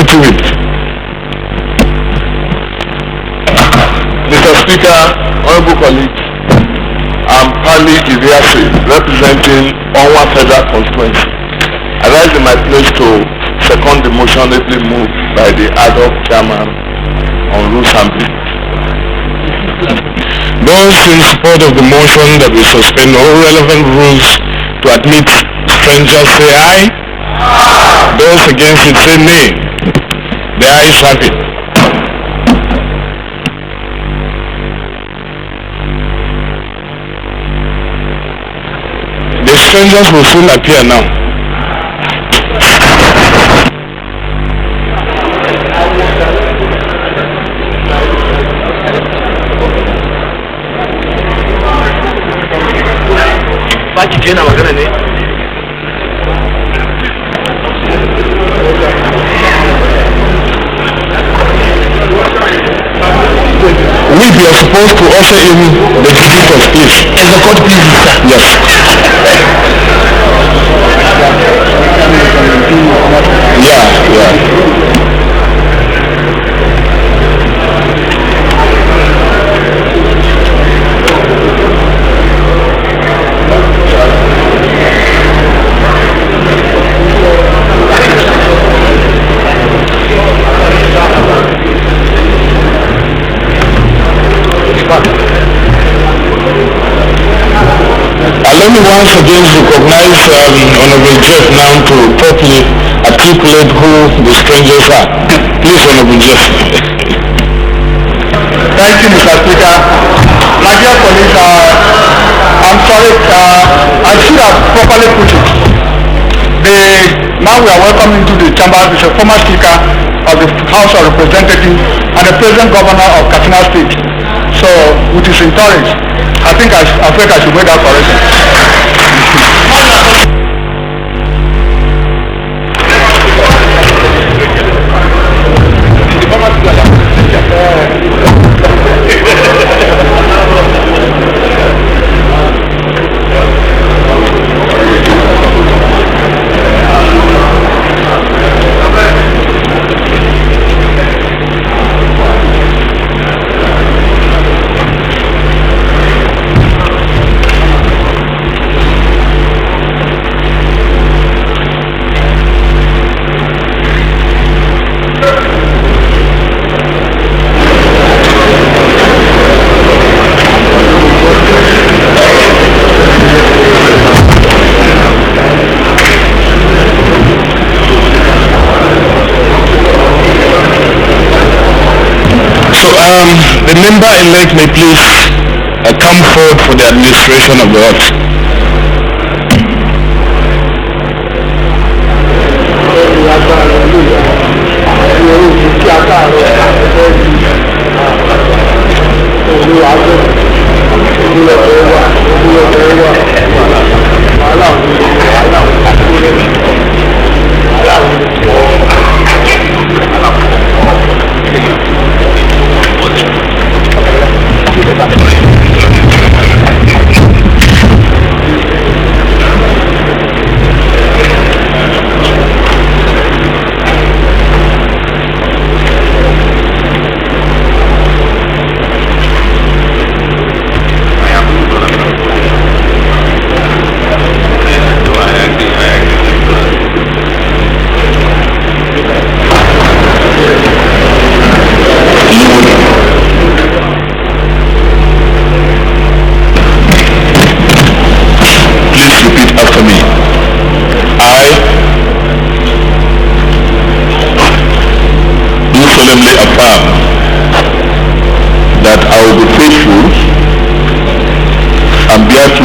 to it. Mr. Speaker, honorable colleagues, I'm Pali Iviasi, representing Onwa Federal Constituency. I rise in my place to second the motion ably moved by the ad hoc chairman on rules and bills. Those in support of the motion that we suspend all relevant rules to admit strangers say aye. Those against it say nay. The ayes have it. The strangers will soon appear now. We are supposed to usher in the visitors, please. Is the court please, sir? Yes. Yeah. Let me once again recognize Honorable Jeff now to properly articulate who the strangers are. Please, Honorable Jeff. Thank you, Mr. Speaker. My dear colleagues, I'm sorry, I should have properly put it. The man we are welcoming to the chamber is a former Speaker of the House of Representatives and the President Governor of Katsina State. So, with his intolerance, I think I should make that correction. The member-elect may please come forward for the administration of the oath.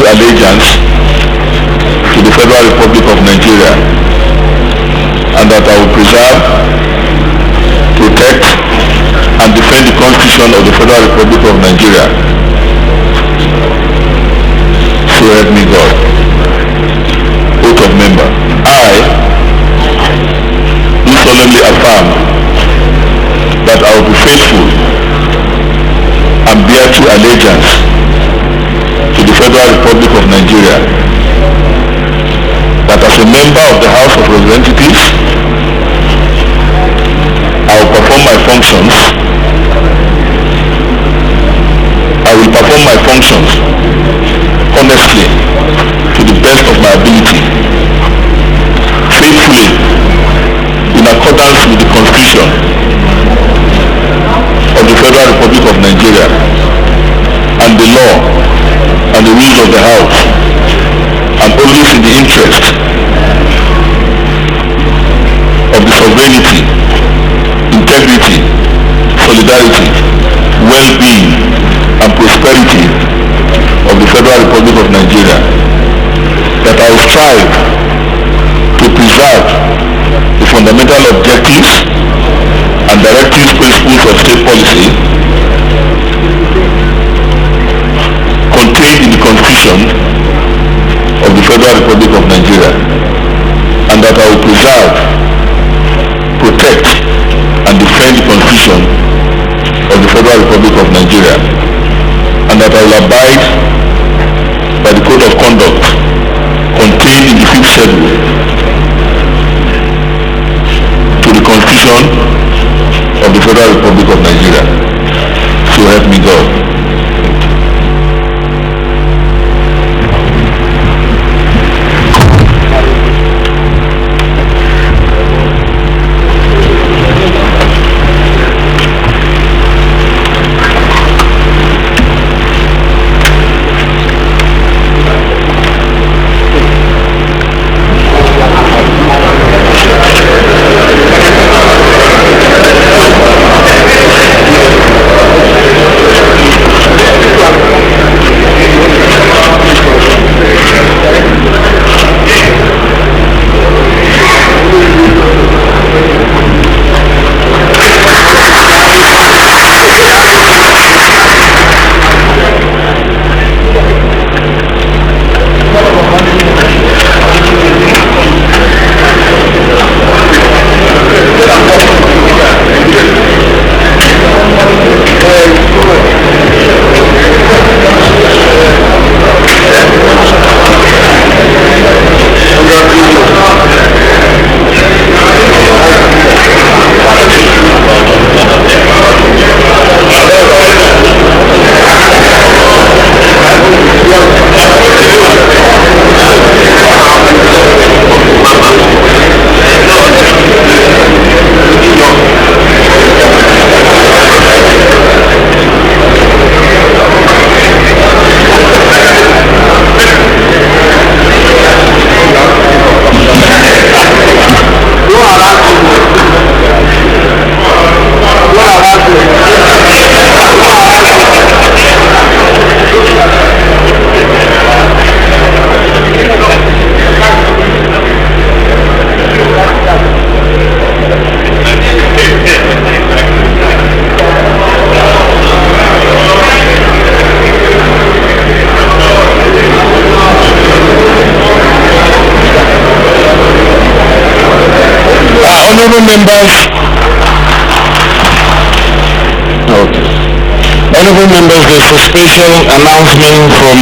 Allegiance to the Federal Republic of Nigeria, and that I will preserve, protect, and defend the Constitution of the Federal Republic of Nigeria. So help me God. Oath of member. I do solemnly affirm that I will be faithful and bear true allegiance to the Federal Republic of Nigeria, that as a member of the House of Representatives functions, I will perform my functions honestly, to the best of my ability, faithfully, in accordance with the Constitution of the Federal Republic of Nigeria and the law and the rules of the House, and always in the interest of the sovereignty, integrity, solidarity, well-being, and prosperity of the Federal Republic of Nigeria, that I will strive to preserve the fundamental objectives and directive principles of state policy contained in the Constitution of the Federal Republic of Nigeria, and that I will preserve, protect, and defend the Constitution of the Federal Republic of Nigeria, and that I will abide by the Code of Conduct contained in the 5th Schedule to the Constitution of the Federal Republic of Nigeria. So help me God. Honorable members, honorable members, there's a special announcement from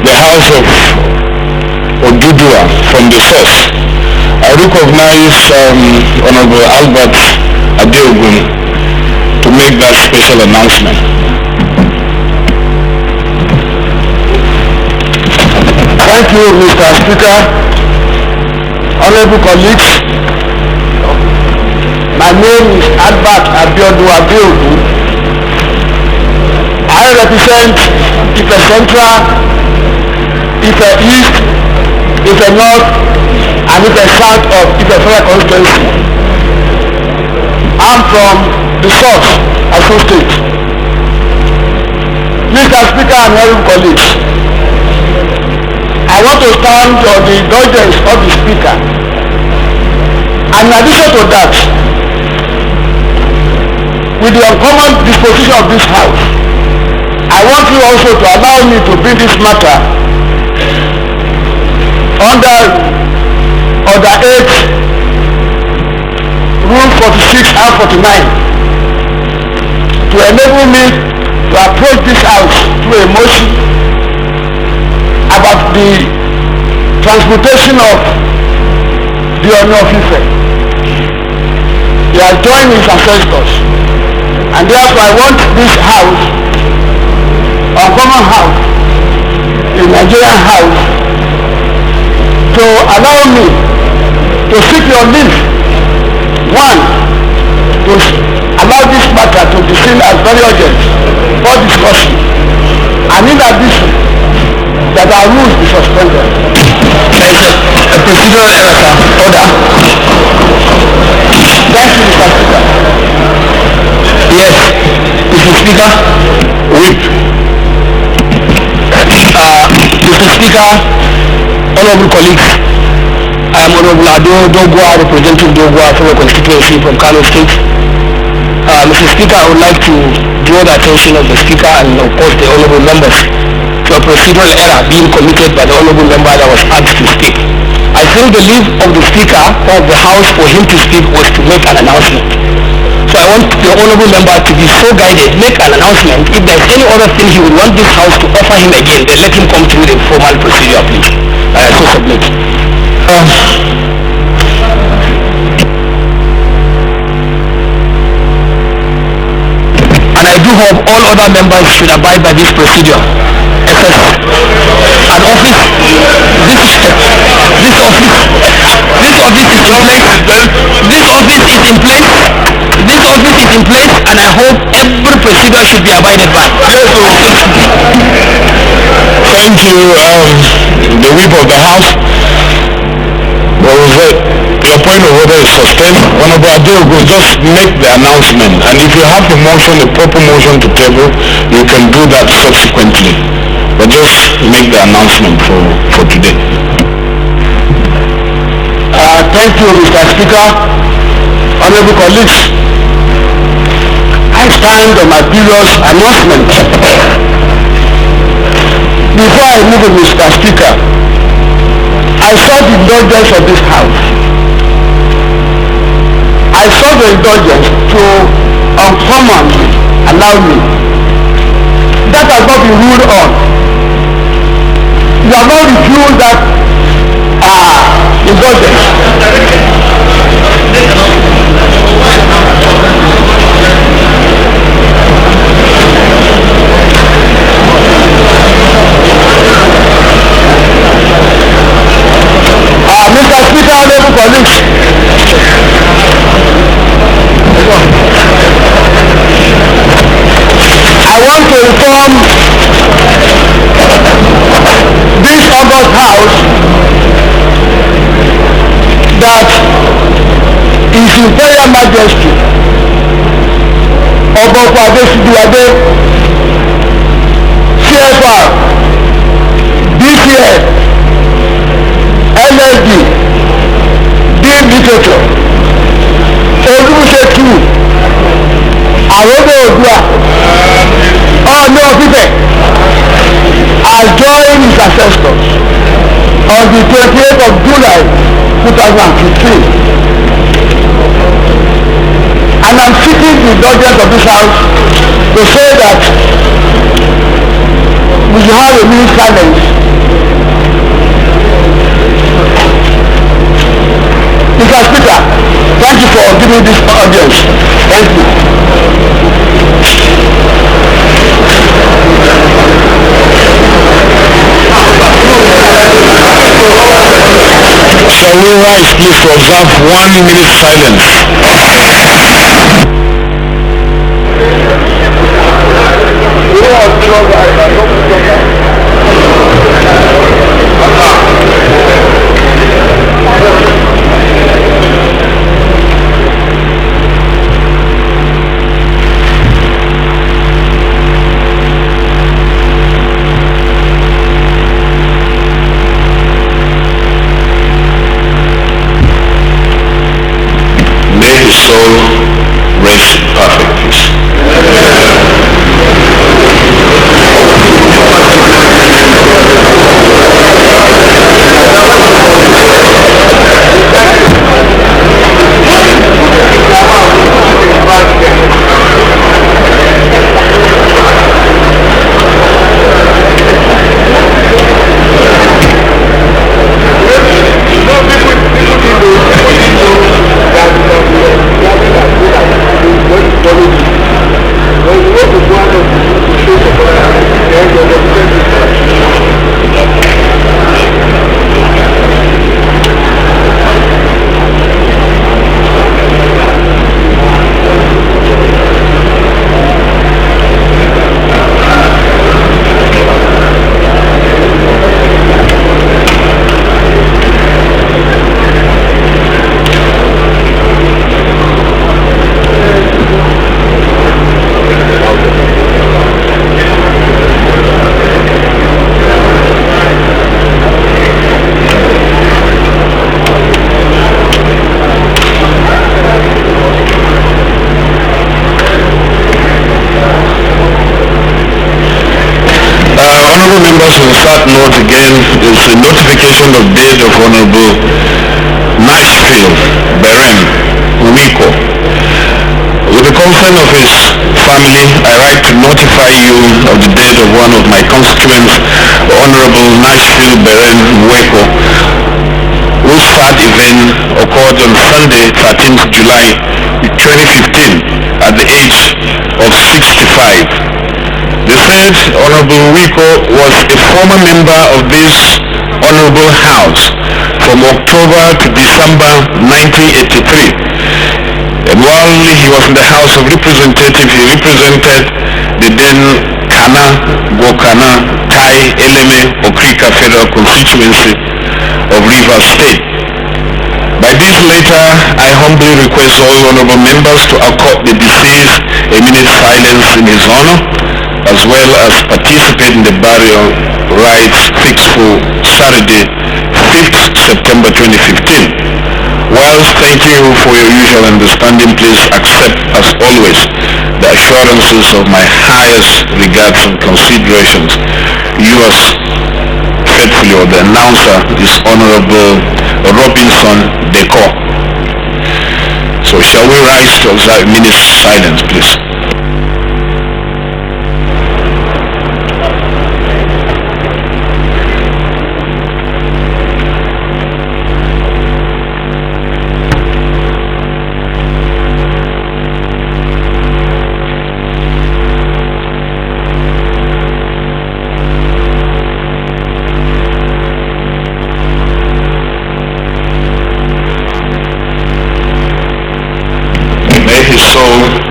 the House of Abuja, from the source. I recognize Honorable Albert Adeogun to make that special announcement. Thank you, Mr. Speaker. Honorable colleagues, my name is Albert Adeogun. I represent Ife Central, Ife East, Ife North, and Ife South of Ife Federal Constituency. I'm from the source, Aso State. Mr. Speaker and honorable colleagues, I want to stand on the indulgence of the Speaker. And in addition to that, with the uncommon disposition of this House, I want you also to allow me to bring this matter under Order 8, Rule 46 and 49, to enable me to approach this House through a motion about the transportation of the Honor of Ife. He has joined his ancestors And therefore I want this house, our common house, the Nigerian house, to allow me to seek your leave. One, to allow this matter to be seen as very urgent for discussion. And in addition, that our rules be suspended. There is a procedural error, sir. Order. Thank you, Mr. Speaker. Yes, Mr. Speaker. Whip. Mr. Speaker, honorable colleagues, I am Honorable Ado Dogwa, representing Dogwa from a constituency from Kano State. Mr. Speaker, I would like to draw the attention of the Speaker and of course the honorable members to a procedural error being committed by the honorable member that was asked to speak. I think the leave of the Speaker of the House for him to speak was to make an announcement. So I want the honorable member to be so guided, make an announcement. If there's any other thing he would want this House to offer him again, then let him come through the formal procedure, please. So submit. And I do hope all other members should abide by this procedure. An office, this office is in place, and I hope every procedure should be abided by. Thank you, the whip of the House. What was it? Your point of order is sustained. Honorable Adil will just make the announcement, and if you have a motion, a proper motion to table, you can do that subsequently. But just make the announcement for today. Thank you, Mr. Speaker. Honorable colleagues, I stand on my previous announcement. Before I move on, Mr. Speaker, I sought the indulgence of this House. I sought the indulgence to uncommonly allow me. That has not been ruled on. You have not refused that indulgence. Mr. Speaker, honorable colleagues, I want to inform this August House that His Imperial Majesty Oboko Adesiduade, CFR, DCS, LLD, Dean Literature, Olusetu, Arodo Odua, Ọ̀nà Ọ̀fífẹ́, has joined his ancestors on the 28th of July 2015. And I'm seeking the indulgence of this House to say that we should have a minute silence. Mr. Speaker, thank you for giving this audience. Thank you. Shall we rise, please, to observe 1 minute silence? Soul rest in perfect peace. members, on that note again, is a notification of death of Honorable Nashfield Beren Wiko. With the consent of his family, I write to notify you of the death of one of my constituents, Honorable Nashfield Beren Wiko, whose sad event occurred on Sunday, 13th July 2015, at the age of 65. The said Honorable Wiko was a former member of this Honorable House from October to December 1983. And while he was in the House of Representatives, he represented the then Kana, Gokana, Tai, Eleme, Okrika Federal Constituency of Rivers State. By this letter, I humbly request all honorable members to accord the deceased a minute's silence in his honor, as well as participate in the burial rites fixed for Saturday, 5th September 2015. Whilst thanking you for your usual understanding, please accept, as always, the assurances of my highest regards and considerations. Yours faithfully, or the announcer, is Honorable Robinson Deco. So shall we rise to observe a minute's silence, please?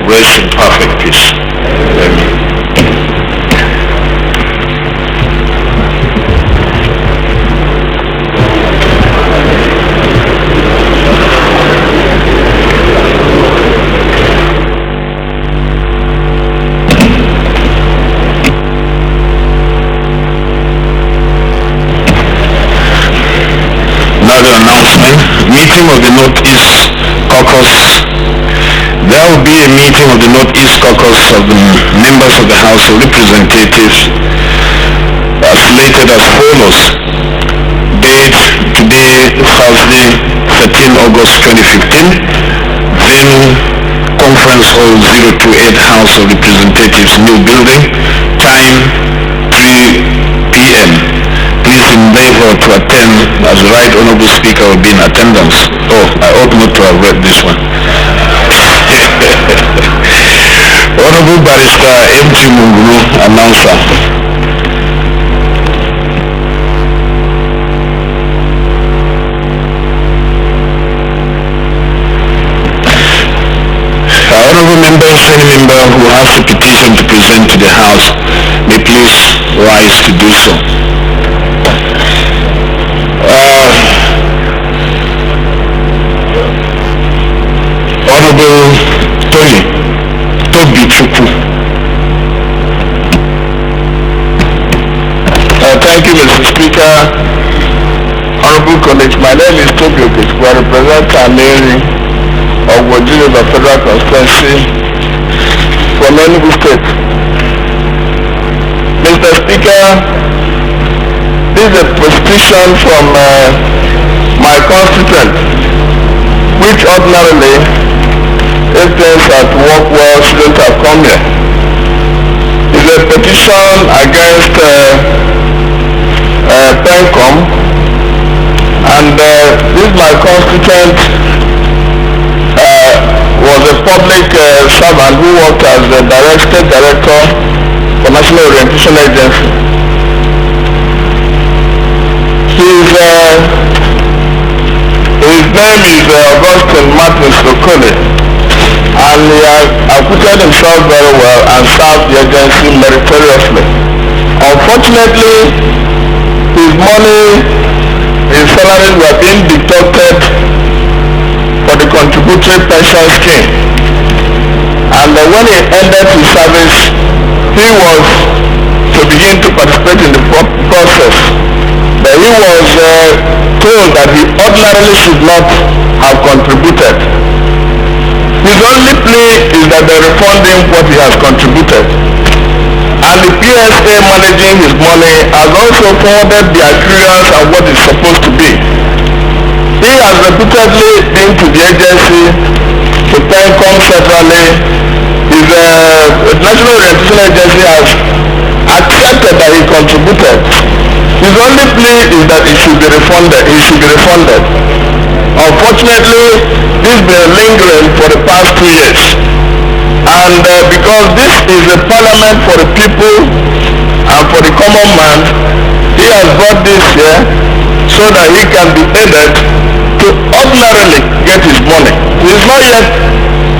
Rest in perfect peace. Amen. Another announcement. Meeting of the Northeast Caucus. There will be a meeting of the Northeast Caucus of the members of the House of Representatives as slated as follows. Date today, Thursday, 13 August 2015. Venue, Conference Hall 028, House of Representatives, New Building. Time, 3 p.m. Please endeavor to attend, as the Right Honorable Speaker will be in attendance. Oh, I ought not to have read this one. Honorable Barrister M.T. Mungunu, announcer. Honorable members, any member who has a petition to present to the House may please rise to do so. Honorable Toby Chukwu. Thank you, Mr. Speaker. Honorable colleagues, my name is Toby Chukwu. I represent Amiri of Wajiriba Federal Constituency from Enugu State. Mr. Speaker, this is a petition from my constituent, which ordinarily, if things had worked well, shouldn't have come here. It's a petition against PENCOM, and this my constituent was a public servant who worked as the state director for National Orientation Agency. His name is Augustine Martins Okole, and he has acquitted himself very well and served the agency meritoriously. Unfortunately, his money, his salaries were being deducted for the contributory pension scheme, and when he ended his service, he was to begin to participate in the process, but he was told that he ordinarily should not have contributed. His only plea is that they refund him what he has contributed. And the PSA managing his money has also forwarded their curious and what it's supposed to be. He has repeatedly been to the agency, to PENCOM separately. His National Orientation Agency has accepted that he contributed. His only plea is that it should be refunded. Unfortunately, this has been lingering for the past 2 years. And because this is a parliament for the people and for the common man, he has brought this here so that he can be aided to ordinarily get his money. He is not yet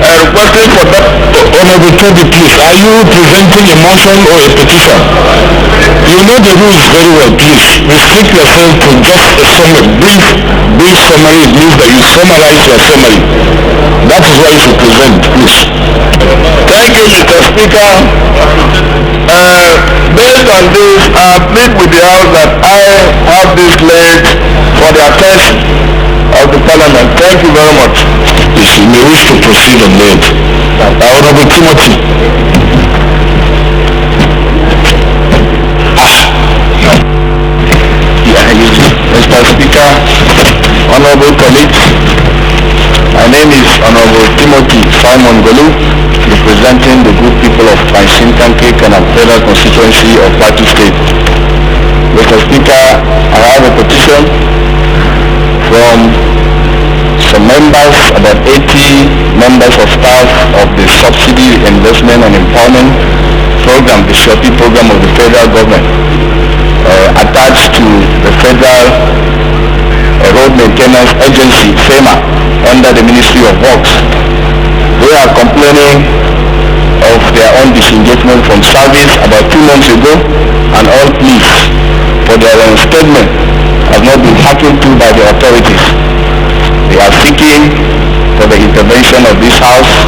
requesting for that. Honorable Toby, please, are you presenting a motion or a petition? You know the rules very well, please. Restrict yourself to just a summary, brief summary. It means that you summarize your summary. That is what you should present, please. Thank you, Mr. Speaker. Based on this, I plead with the House that I have this laid for the attention of the Parliament. Thank you very much. If you may wish to proceed on that. Honorable Timothy. Mr. Speaker, honorable colleagues, my name is Honorable Timothy Simon Golu, representing the good people of Pansinkanke and Federal Constituency of Plateau State. Mr. Speaker, I have a petition from some members, about 80 members of staff of the Subsidy Investment and Empowerment Program, the SHOPI program of the federal government, attached to the Federal Road Maintenance Agency, FEMA, under the Ministry of Works. They are complaining of their own disengagement from service about 2 months ago, and all pleas for their reinstatement have not been hearkened to by the authorities. They are seeking for the intervention of this House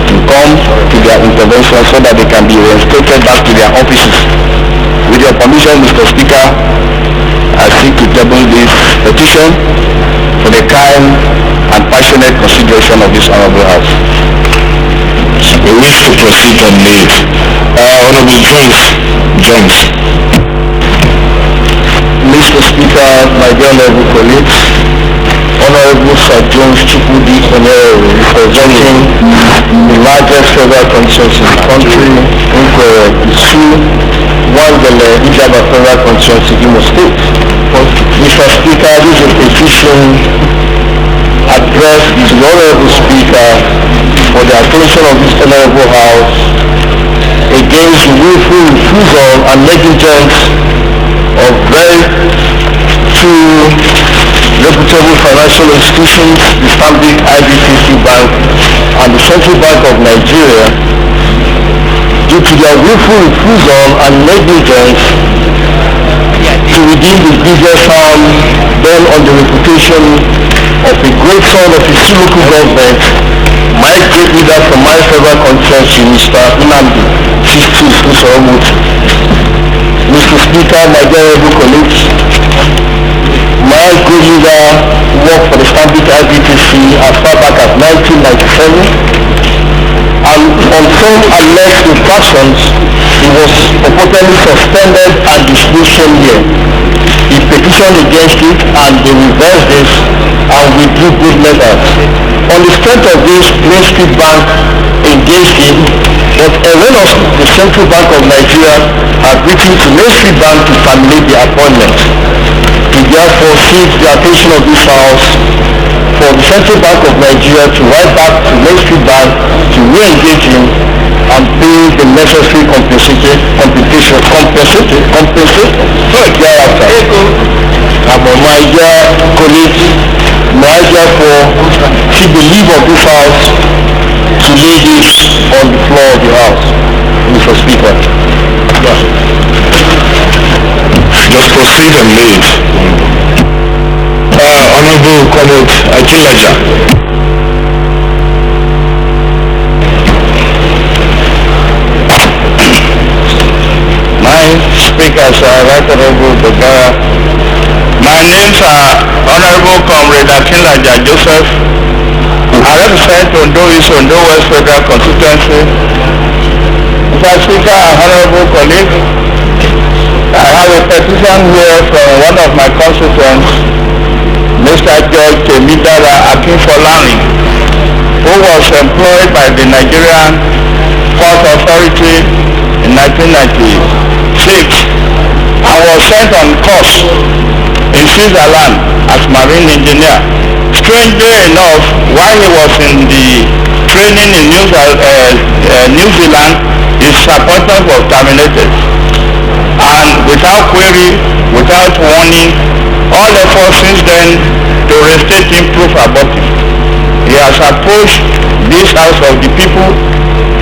to come to their intervention so that they can be reinstated back to their offices. With your permission, Mr. Speaker, I seek to table this petition for the kind and passionate consideration of this Honorable House. We wish to proceed on it. Honorable Jones. Mr. Speaker, my dear honorable colleagues, Honorable Sir Jones Chukudi Onere, representing the largest federal constituency in the country, Isu, Wangele, Ijaba Federal Constituency, Imo State. Mr. Speaker, this is a petition addressed to the Honorable Speaker for the attention of this Honorable House against the willful refusal and negligence of very two reputable financial institutions, the Stanbic IBTC Bank and the Central Bank of Nigeria, due to their willful refusal and negligence to redeem the grievous harm done on the reputation of a great son of his local government, my great leader from my federal constituency, Mr. Nnamdi Sistis Usoromutu. Mr. Speaker, my dear honorable colleagues, my great leader worked for the Stanbic IBTC as far back as 1997. And on some alleged infractions, he was purportedly suspended and dismissed same year. He petitioned against it and they reversed this and withdrew good letters. On the strength of this, Main Street Bank engaged him, but a run of the Central Bank of Nigeria had written to Main Street Bank to terminate the appointment. We therefore seek the attention of this House for the Central Bank of Nigeria to write back to Main Street Bank to re-engage him and pay the necessary compensation thereafter. My dear colleagues, may I therefore seek the leave of this House to lay this on the floor of the House, Mr. Speaker. Just proceed and lay it. Honorable Comrade Akilaja. My speakers are Right Honorable Dogara. My names are Honorable Comrade Akilaja Joseph. I represent Ondo East, Ondo West Federal Constituency. Mr. Speaker and honorable colleagues, I have a petition here from one of my constituents, Mr. George Temidara Akinfolani, who was employed by the Nigerian Port Authority in 1996 and was sent on course in Switzerland as marine engineer. Strangely enough, while he was in the training in New Zealand, his appointment was terminated. And without query, without warning, all efforts since then to reinstate him prove abortive. He has approached this House of the People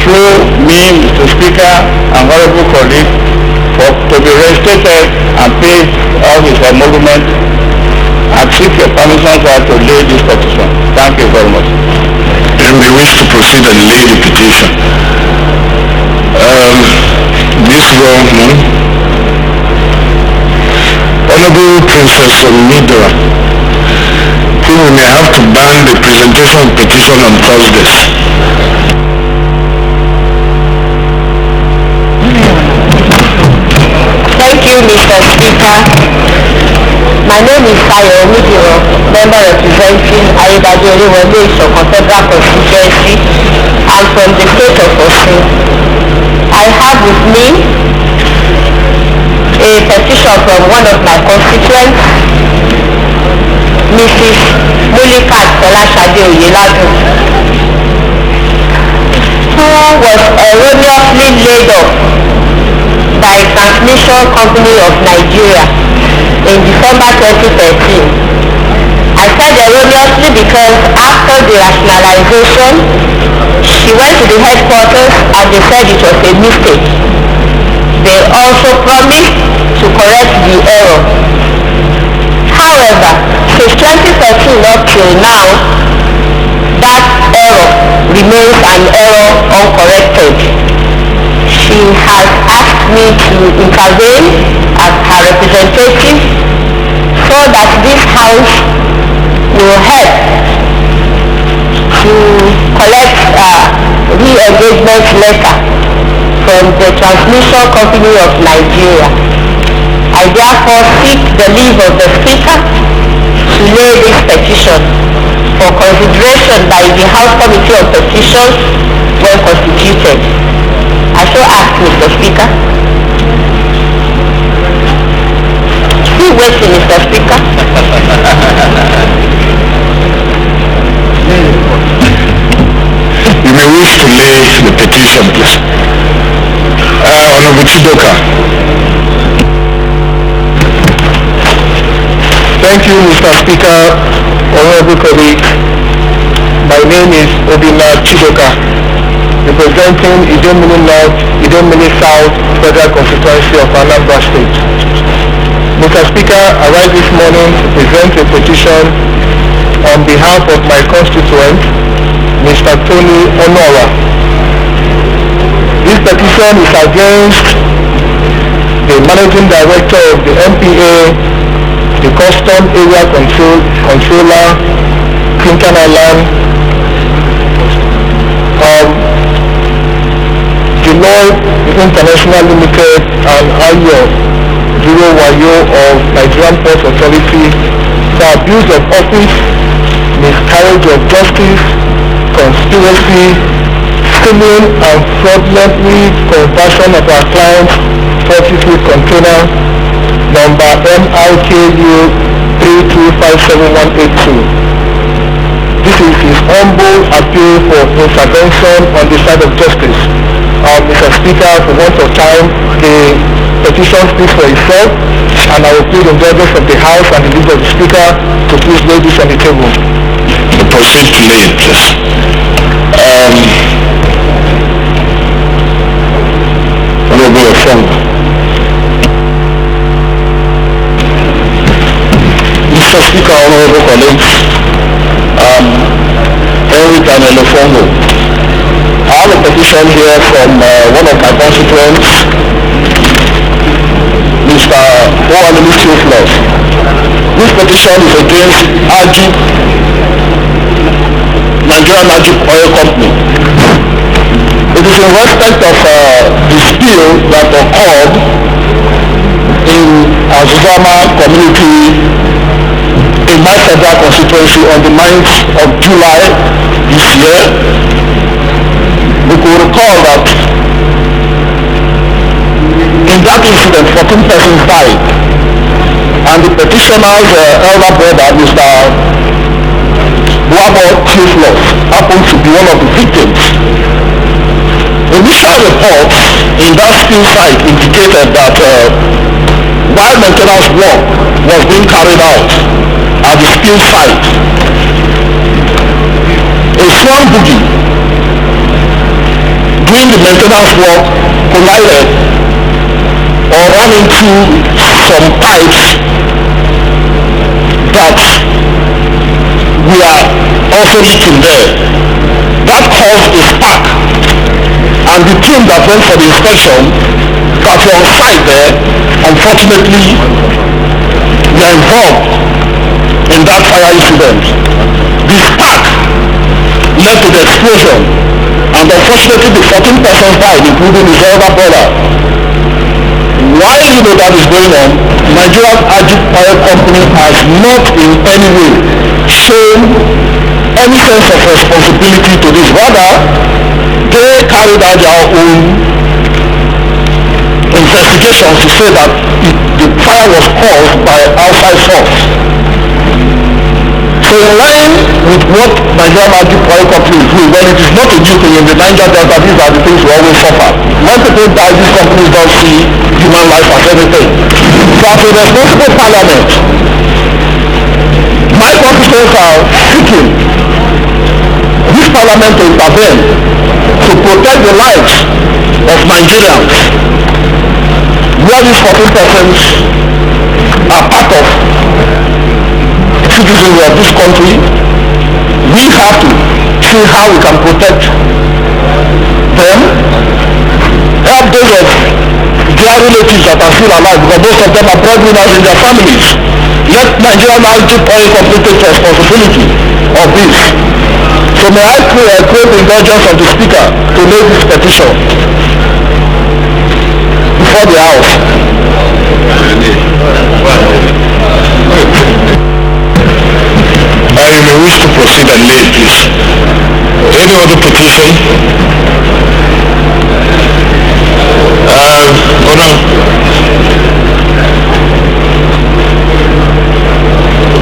through me, Mr. Speaker, and honorable colleague, to be reinstated and pay all his emolument. I seek your permission to lay this petition. Thank you very much. And we wish to proceed and lay the petition. This wrong, Honorable Princess Omidora, who we may have to ban the presentation of petition on Thursdays. Thank you, Mr. Speaker. My name is Sayo Omidoro, member representing Ayedadele Federal Constituency and from the state of Osun. I have with me a petition from one of my constituents, Mrs. Mulikat Folashade Oyeladu, who was erroneously laid off by Transmission Company of Nigeria in December 2013. I said erroneously because after the rationalization, she went to the headquarters and they said it was a mistake. They also promised to correct the error. However, since 2013 up till now, that error remains an error uncorrected. She has asked me to intervene as her representative so that this House will help to collect a re-engagement letter from the Transmission Company of Nigeria. I therefore seek the leave of the Speaker to lay this petition for consideration by the House Committee of Petitions when constituted. I shall ask Mr. Speaker. Still waiting, Mr. Speaker. You may wish to lay the petition, please. Honorable Chidoka. Thank you, Mr. Speaker, honorable colleagues. My name is Obina Chidoka, representing Idemili North, Idemili South Federal Constituency of Anambra State. Mr. Speaker, I rise this morning to present a petition on behalf of my constituent, Mr. Tony Onora. This petition is against the Managing Director of the MPA, the Custom Area Controller, Clinton Island, Deloitte International Limited, and Ayo Duro Wayo of Nigerian Port Authority for abuse of office, miscarriage of justice, conspiracy, stealing and fraudulently conversion of our client's 40-foot container number MIKU 3257182. This is his humble appeal for intervention on the side of justice. Mr. Speaker, for want of time, the petition speaks for itself, and I will plead in the interest of the House and the lead of the Speaker to please lay this on the table. Proceed to lay it, please. Honorable Ofong. Mr. Speaker, honorable colleagues, Henry Daniel Ofongo. I have a petition here from one of my constituents, Mr. Owanili Theophilus. This petition is against Nigerian Oil Company. It is in respect of the spill that occurred in Azuzama community in my federal constituency on the 9th of July this year. We could recall that in that incident 14 persons died, and the petitioner's elder brother, Mr. Wabo Chiflos, happened to be one of the victims. Initial reports in that spill site indicated that while maintenance work was being carried out at the spill site, a strong boogie doing the maintenance work collided or ran into some pipes that were also leaking there. That caused a spark, and the team that went for the inspection that were on site there, unfortunately, were involved in that fire incident. The spark led to the explosion, and unfortunately the 14 persons died, including his elder brother. While that is going on, Nigerian Oil Company has not in any way shown any sense of responsibility to this. Rather, they carried out their own investigations to say that the fire was caused by outside force. So in line with what Nigerian Oil Company is doing, well, it is not a new thing in the Niger Delta. These are the things we always suffer. When people die, these companies don't see human life as anything. So as a responsible parliament, my constituents are seeking this parliament to intervene to protect the lives of Nigerians, where these 14 persons are part of citizens of this country. We have to see how we can protect them, help those of their relatives that are still alive, because most of them are breadwinners in their families. Let Nigerian Oil Company take responsibility of this. So may I crave the indulgence of the Speaker to lay this petition before the House. You may wish to proceed and lay, please. Any other petition?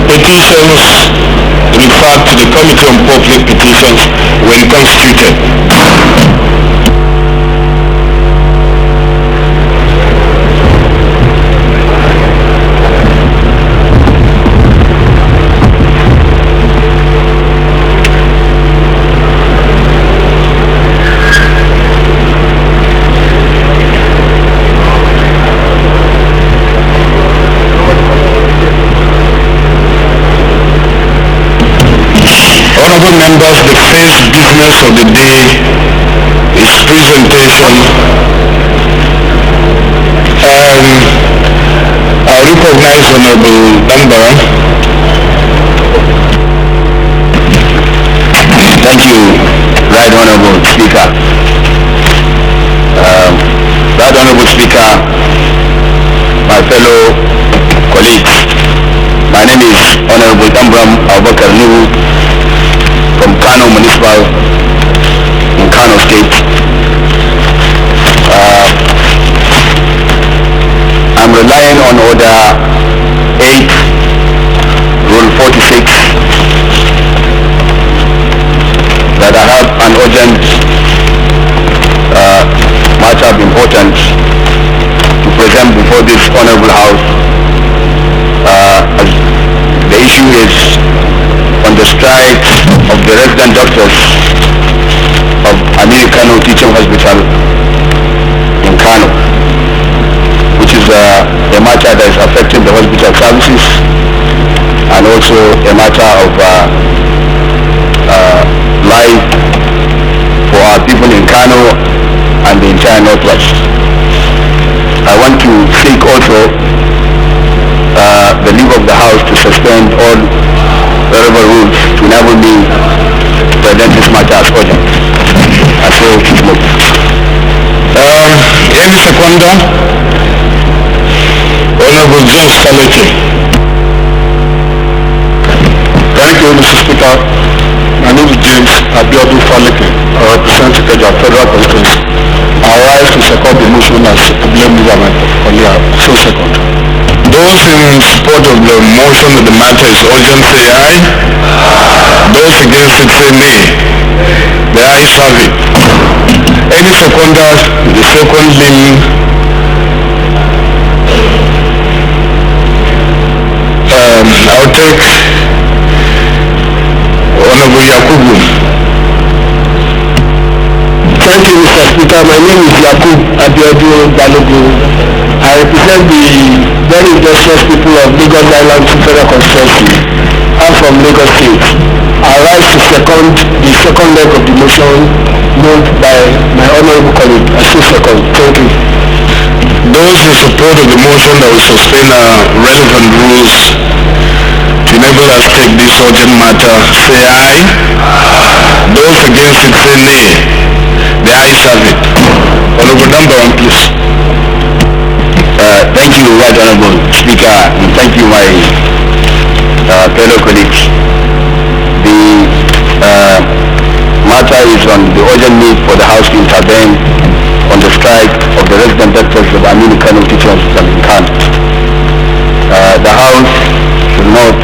Petitions referred to the Committee on Public Petitions when constituted. Honorable members, the first business of the day is presentation. I recognize Honorable Danbara. Thank you, Right Honorable Speaker. Right Honorable Speaker, my fellow colleagues, my name is Honorable Dambram Abubakar Nuhu from Kano Municipal in Kano State. I'm relying on Order 8, Rule 46, that I have an urgent matter of importance to present before this Honorable House. The issue is on the strike of the resident doctors of Americano Teaching Hospital in Kano, which is a matter that is affecting the hospital services and also a matter of life for our people in Kano and the entire Northwest. I want to seek also the leave of the House to suspend all relevant rules to enable me to present this matter as urgent. I so move. Any seconder. Honorable James Faleke. Thank you, Mr. Speaker. My name is James Abiodun Faleke. I represent Ikeja Federal Constituency. I rise to second the motion as blame movement of Kolia. So second. Those in support of the motion that the matter is urgent say aye. Those against it say nay. The ayes have it. Any seconder, the second limb. I'll take Honorable Yakubu. Thank you, Mr. Speaker. My name is Yakub Abiodun Balogun. I represent the very industrious people of Lagos Island Federal Constituency. I'm from Lagos State. I rise to second the second leg of the motion moved by my honorable colleague. I say second. Thank you. Those in support of the motion that will suspend relevant rules to enable us take this urgent matter say aye. Those against it say nay. The ayes have it. Honorable number one, please. Thank you, Right Honorable Speaker, and thank you, my fellow colleagues. The matter is on the urgent need for the House to intervene on the strike of the resident doctors of Aminu Kano Teaching Hospital in Kano. The House should note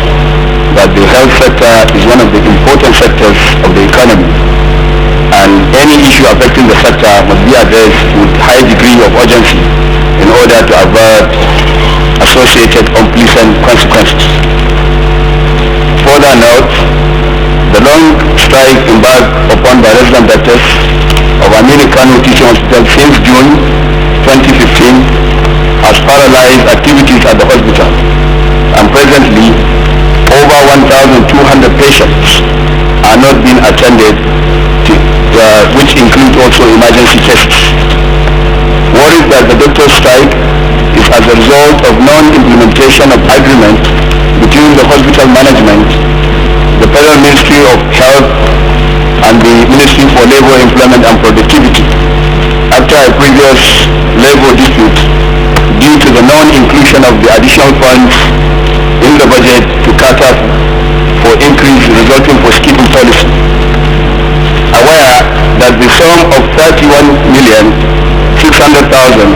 that the health sector is one of the important sectors of the economy, and any issue affecting the sector must be addressed with high degree of urgency in order to avert associated unpleasant consequences. Further note, the long strike embarked upon by resident doctors of Aminu Kano Teaching Hospital since June 2015 has paralyzed activities at the hospital, and presently over 1,200 patients are not being attended to, which include also emergency cases. Worried that the doctor's strike is as a result of non-implementation of agreement between the hospital management, the Federal Ministry of Health and the Ministry for Labour, Employment and Productivity, after a previous labour dispute due to the non-inclusion of the additional funds in the budget to cater for increase resulting for skipping policy. Aware that the sum of 31,600,000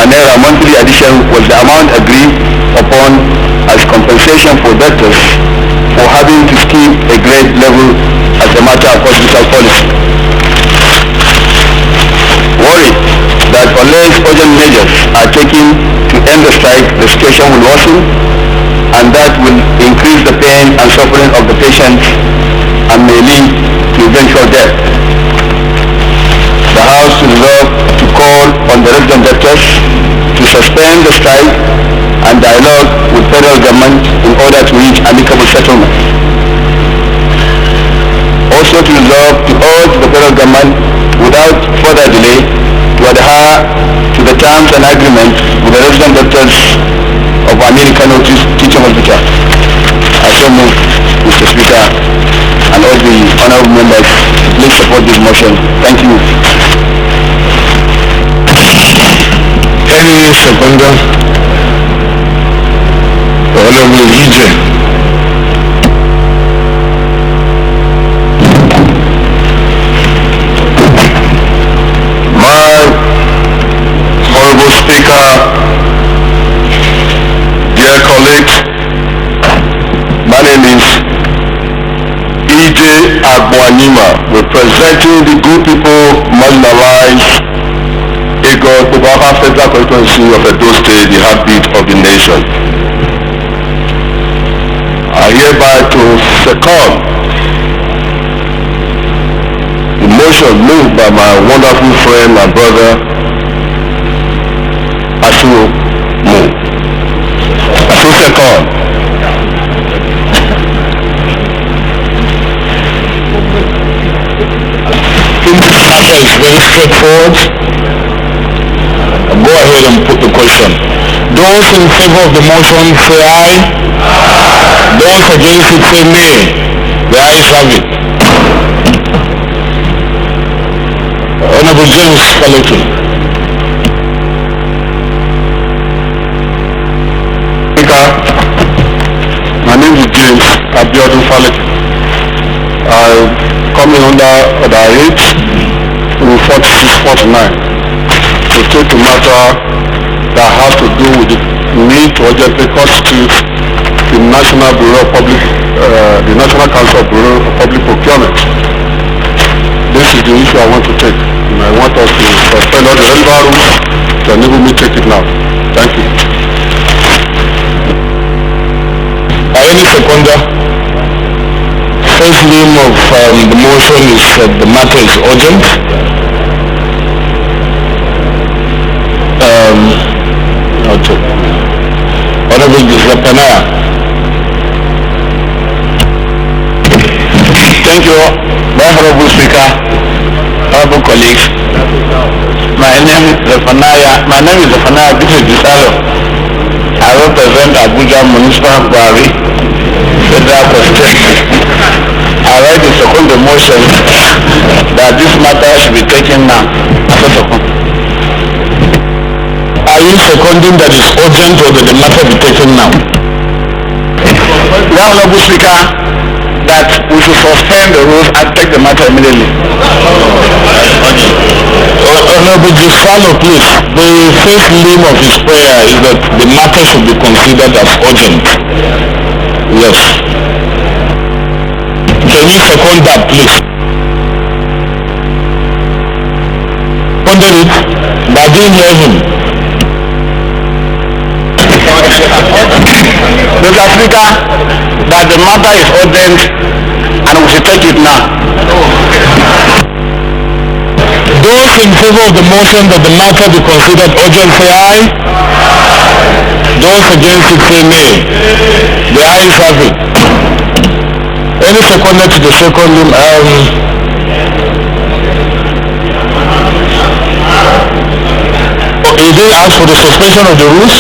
naira monthly addition was the amount agreed upon as compensation for doctors for having to skip a grade level as a matter of hospital policy. Worried that unless urgent measures are taken to end the strike, the situation will worsen, and that will increase the pain and suffering of the patients and may lead to eventual death. The House will resolve to call on the resident doctors to suspend the strike and dialogue with federal government in order to reach amicable settlement. Also to resolve to urge the federal government without further delay to adhere to the terms and agreement with the resident doctors of Aminu Kano Teaching Hospital. I so move, Mr. Speaker, and all the honorable members to please support this motion. Thank you. Any seconder? Honorable EJ. My honorable Speaker, dear colleagues, my name is EJ Agboanima, representing the good people marginalized Lagos Abuja Federal Constituency of Edo State, the heartbeat of the nation. I hereby to second the motion moved by my wonderful friend, my brother, Asu Mu. Asu second. This matter is very straightforward. Go ahead and put the question. Those in favor of the motion say aye. Those against it say nay. The ayes have it. Honorable James Faleke. Abuja Faleke. Coming under the 8 Rule 4649 to take a matter that has to do with the need to urgently constitute the National Bureau of the National Council of Bureau of Public Procurement. This is the issue I want to take, and I want us to suspend all the relevant rules to enable me to take it now. Thank you. Any seconder? First name of the motion is the matter is urgent. Honorable Zapanaya. Thank you, very honorable speaker, honorable colleagues. My name is Zapanaya Bisalo. I represent Abuja Municipal Quarry, Federal Constituency. I write to second the motion that this matter should be taken now. Are you seconding that it's urgent or that the matter be taken now? Now, honorable speaker, that we should suspend the rules and take the matter immediately. Honorable Gisalo, please. The first limb of his prayer is that the matter should be considered as urgent. Yes. Can you second that, please? Seconded it, but I didn't hear him. Mr. Speaker, that the matter is urgent and we should take it now. Those in favor of the motion that the matter be considered urgent say aye. Those against it say nay. The ayes have it. Any seconder to the second limb? He did ask for the suspension of the rules?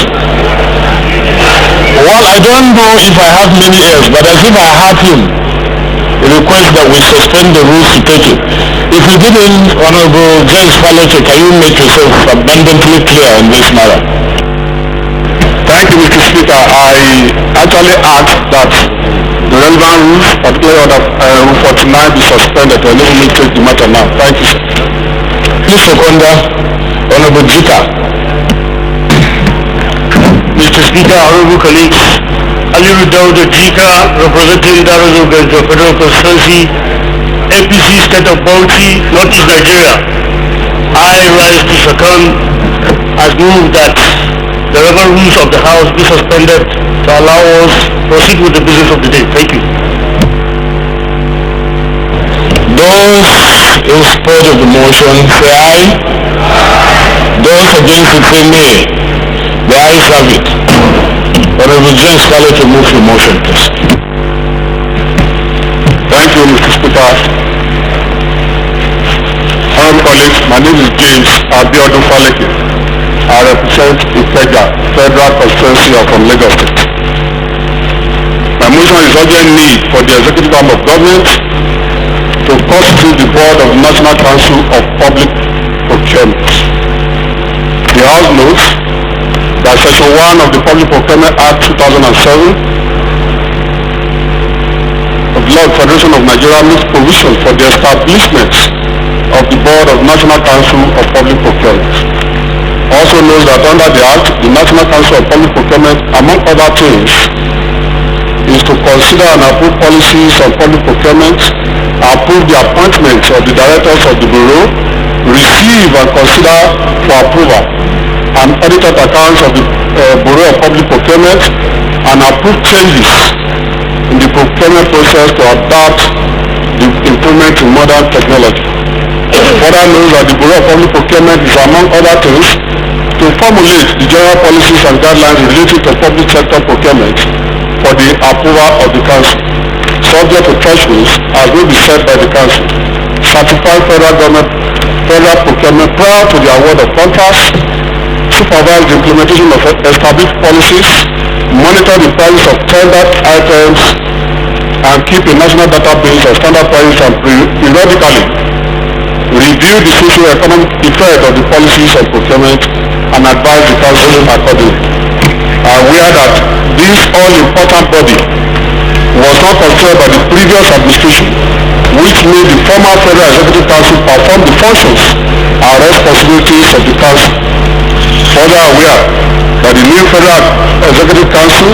Well, I don't know if I have many ears, but as if I had him request that we suspend the rules to take it. If you didn't, Honorable James Faleke, can you make yourself abundantly clear on this matter? Thank you, Mr. Speaker. I actually asked that the relevant rules, particularly under Rule 49, be suspended to enable me to take the matter now. Thank you, sir. Please seconder, Honorable Jika. Mr. Speaker, honorable colleagues, Ali Rudauda Jika, representing Darazul Benjo Federal Constituency, APC State of Bauchi, Northeast Nigeria. I rise to second as move that the relevant rules of the House be suspended to allow us proceed with the business of the day. Thank you. Those in support of the motion say aye. Those against it say nay. The ayes have it. Honorable James Faleke, move your motion, please. Thank you, Mr. Speaker. Honorable colleagues, my name is James Abuja Faleke. I represent Ikeja, Federal Constituency from Lagos State. My motion is urgent need for the executive arm of government to constitute the board of the National Council of Public Procurement. The House notes that Section 1 of the Public Procurement Act 2007 of the Law of Federation of Nigeria makes provision for the establishment of the Board of National Council of Public Procurement. Also knows that under the Act, the National Council of Public Procurement, among other things, is to consider and approve policies on public procurement, approve the appointments of the directors of the Bureau, receive and consider for approval and audited accounts of the Bureau of Public Procurement, and approve changes in the procurement process to adapt the improvement to modern technology. Further knows that the Bureau of Public Procurement is, among other things, to formulate the general policies and guidelines related to public sector procurement for the approval of the Council, subject to thresholds as will be set by the Council, certify federal procurement prior to the award of contracts, supervise the implementation of established policies, monitor the prices of tendered items, and keep a national database of standard prices, and periodically review the socio-economic effect of the policies of procurement and advise the Council accordingly. We are that this all-important body was not considered by the previous administration, which made the former Federal Executive Council perform the functions and responsibilities of the Council. Further aware that the new Federal Executive Council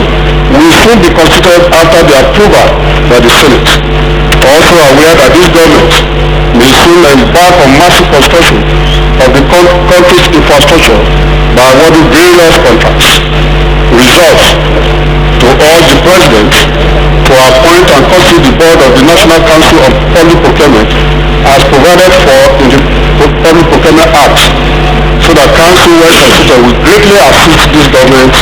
will soon be constituted after the approval by the Senate. Also aware that this government may soon embark on massive construction of the country's infrastructure by awarding various contracts. Results to urge the President to appoint and constitute the board of the National Council of Public Procurement as provided for in the Public Procurement Act, so that Council when constituted will greatly assist this government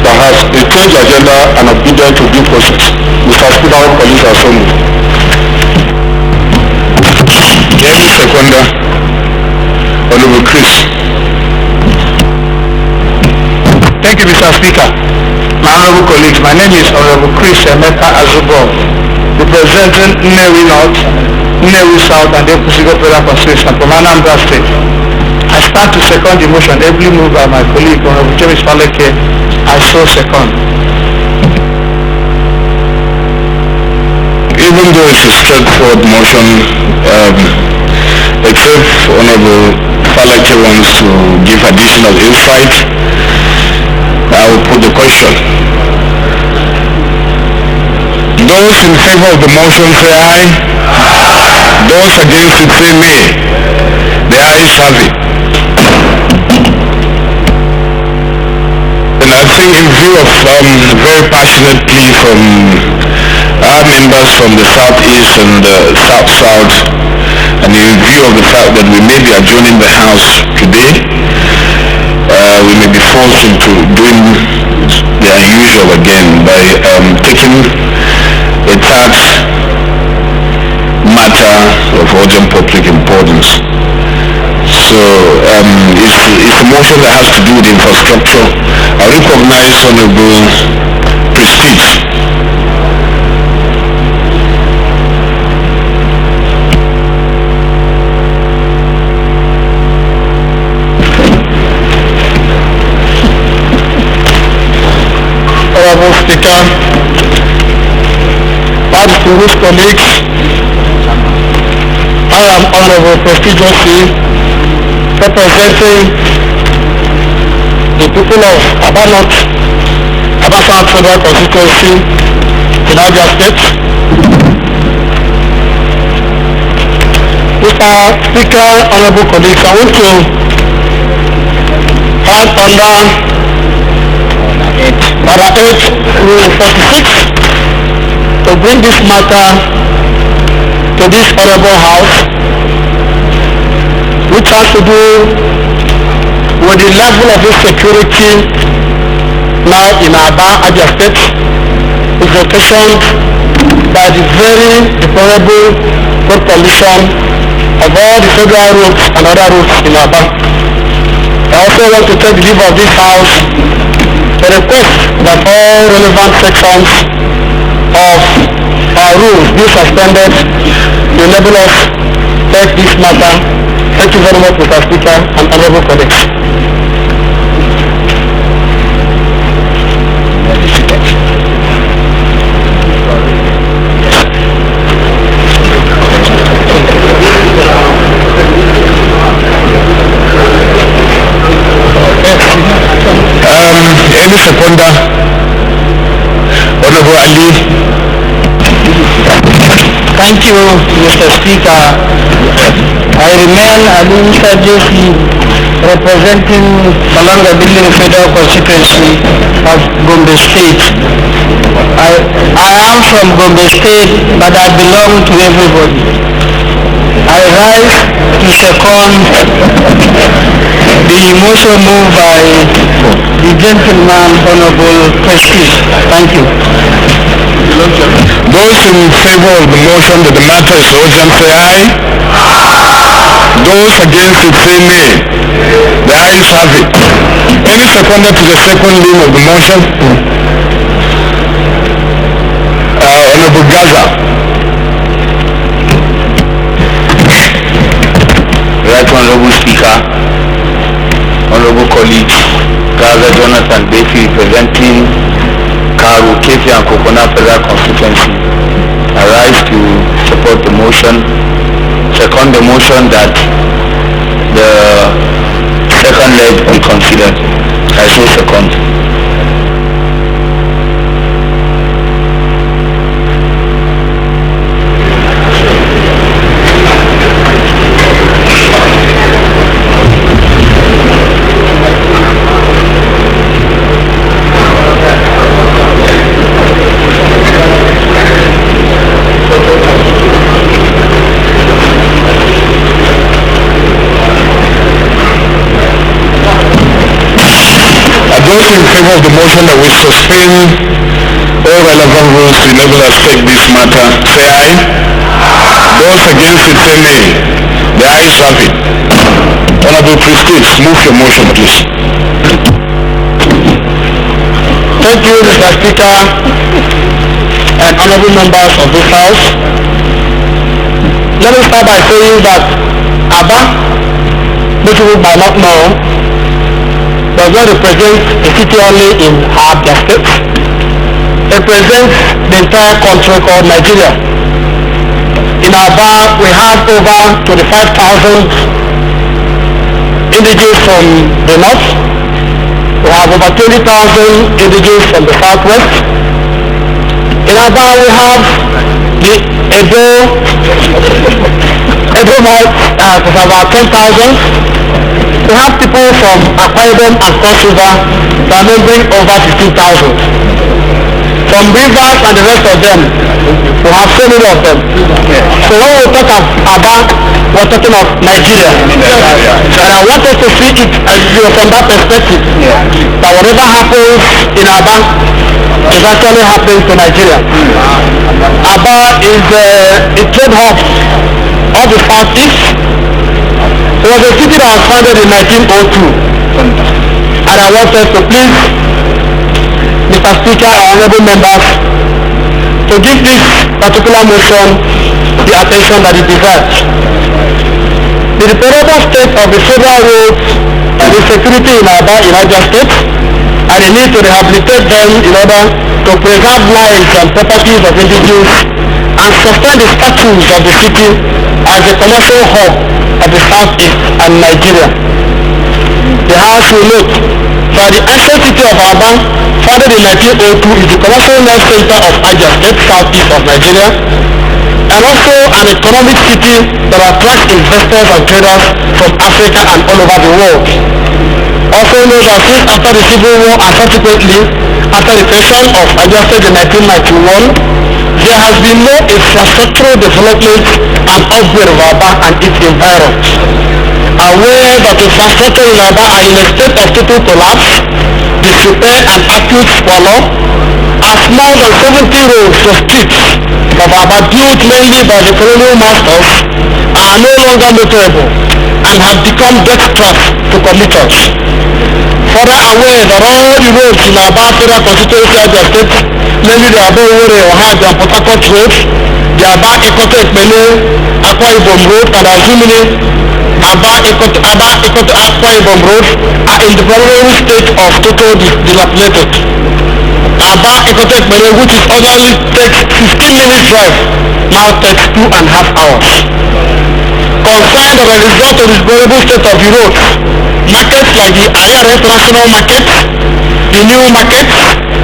that has a change agenda and obedient to due process. Mr. Speaker, all colleagues are so moved. Any seconder, Honorable Chris. Thank you, Mr. Speaker. My honorable colleagues, my name is Honorable Chris Emeka Azubo, representing Nnewi North, Nnewi South, and the Ekusigo Federal Constitution from Anambra State. I stand to second the motion ably moved by my colleague, Honorable James Faleke. I so second. Even though it's a straightforward motion, except Honorable Faleke wants to give additional insight, I will put the question. Those in favor of the motion say aye. Those against it say nay. The ayes have it. And I think in view of very passionate plea from our members from the southeast and the south-south, and in view of the fact that we may be adjourning the House today, we may be forced into doing the unusual again by taking a tax matter of urgent public importance. So it's a motion that has to do with infrastructure. I recognize Honorable Prestige. Honorable Speaker, my distinguished colleagues, I am Honorable Prestigious representing the people of Aba North, Aba South Federal Constituency in Niger State. Mr. Speaker, honorable colleagues, I want to add under Para 8 Rule 46 to bring this matter to this honorable house, which has to do with the level of insecurity now in Aba, Abia State, is occasioned by the very deplorable road condition of all the federal roads and other roads in Aba. I also want to take the leave of this house to request that all relevant sections of our rules be suspended to enable us take this matter. Thank you very much, Mr. Speaker and honorable colleagues. Any seconder, Honorable Ali. Thank you, Mr. Speaker. I remain Ali Sajosi, representing Balanga Building Federal Constituency of Gombe State. I am from Gombe State, but I belong to everybody. I rise to second the motion moved by the gentleman, Honorable Prestige. Thank you. Those in favor of the motion that the matter is urgent say aye. Those against it say nay. The ayes have it. Any seconder to the second limb of the motion? Honorable Gaza. Right Honorable Speaker, Honorable colleagues, Gaza Jonathan Basie representing Karu, Kefi and Kokona Federal Constituency, I rise to support the motion. Second the motion that the second leg be considered. I so second. Those in favor of the motion that we suspend all relevant rules to enable us to take this matter, say aye. Those against it, say nay. The ayes have it. Honorable Prestige, move your motion, please. Thank you, Mr. Speaker, and honorable members of this House. Let me start by saying that Aba, which you might not know, does not represent a city only in Abia State. It represents the entire country called Nigeria. In Aba, we have over 25,000 indigenous from the north. We have over 20,000 indigenous from the southwest. In Aba, we have the Edo North, about 10,000. We have people from Akwa Ibom and Cross River that numbering over 15,000. From Rivers and the rest of them, we have so many of them. So when we talk of Aba, we're talking of Nigeria. And I want us to see it from that perspective, that whatever happens in Aba is actually happening to Nigeria. Aba is a trade hub of the southeast. It was a city that was founded in 1902, and I want us to please, Mr. Speaker and honorable members, to give this particular motion the attention that it deserves. The deplorable state of the federal roads and the security in Aba, United States, and the need to rehabilitate them in order to preserve lives and properties of individuals and sustain the status of the city as a commercial hub of the southeast and Nigeria. The House will note that the ancient city of Aba, founded in 1902, is the commercial nerve center of Abia State, southeast of Nigeria, and also an economic city that attracts investors and traders from Africa and all over the world. Also knows that since after the Civil War and subsequently after the creation of Abia State in 1991, there has been no infrastructural development and upgrade of Aba and its environs. Aware that infrastructure in Aba are in a state of total collapse, disrepair and acute squalor, as more than 70 roads or streets of Aba built mainly by the colonial masters are no longer notable and have become death traps to commuters. Further aware that all the roads in Aba Federal Constituency Abia State, namely the Aba Owore, Ohio and Port Harcourt Road, the Aba Ikoto Ekpene, Akwa Ibom Road, and Azumini, Aba Ikoto Akwa Ibom Road are in the vulnerable state of total dilapidated. Aba Ikoto Ekpene, which is ordinarily takes 15-minute drive, now takes 2.5 hours. Concerned as a result of this vulnerable state of the roads, markets like the Ariara International Market, the New Market,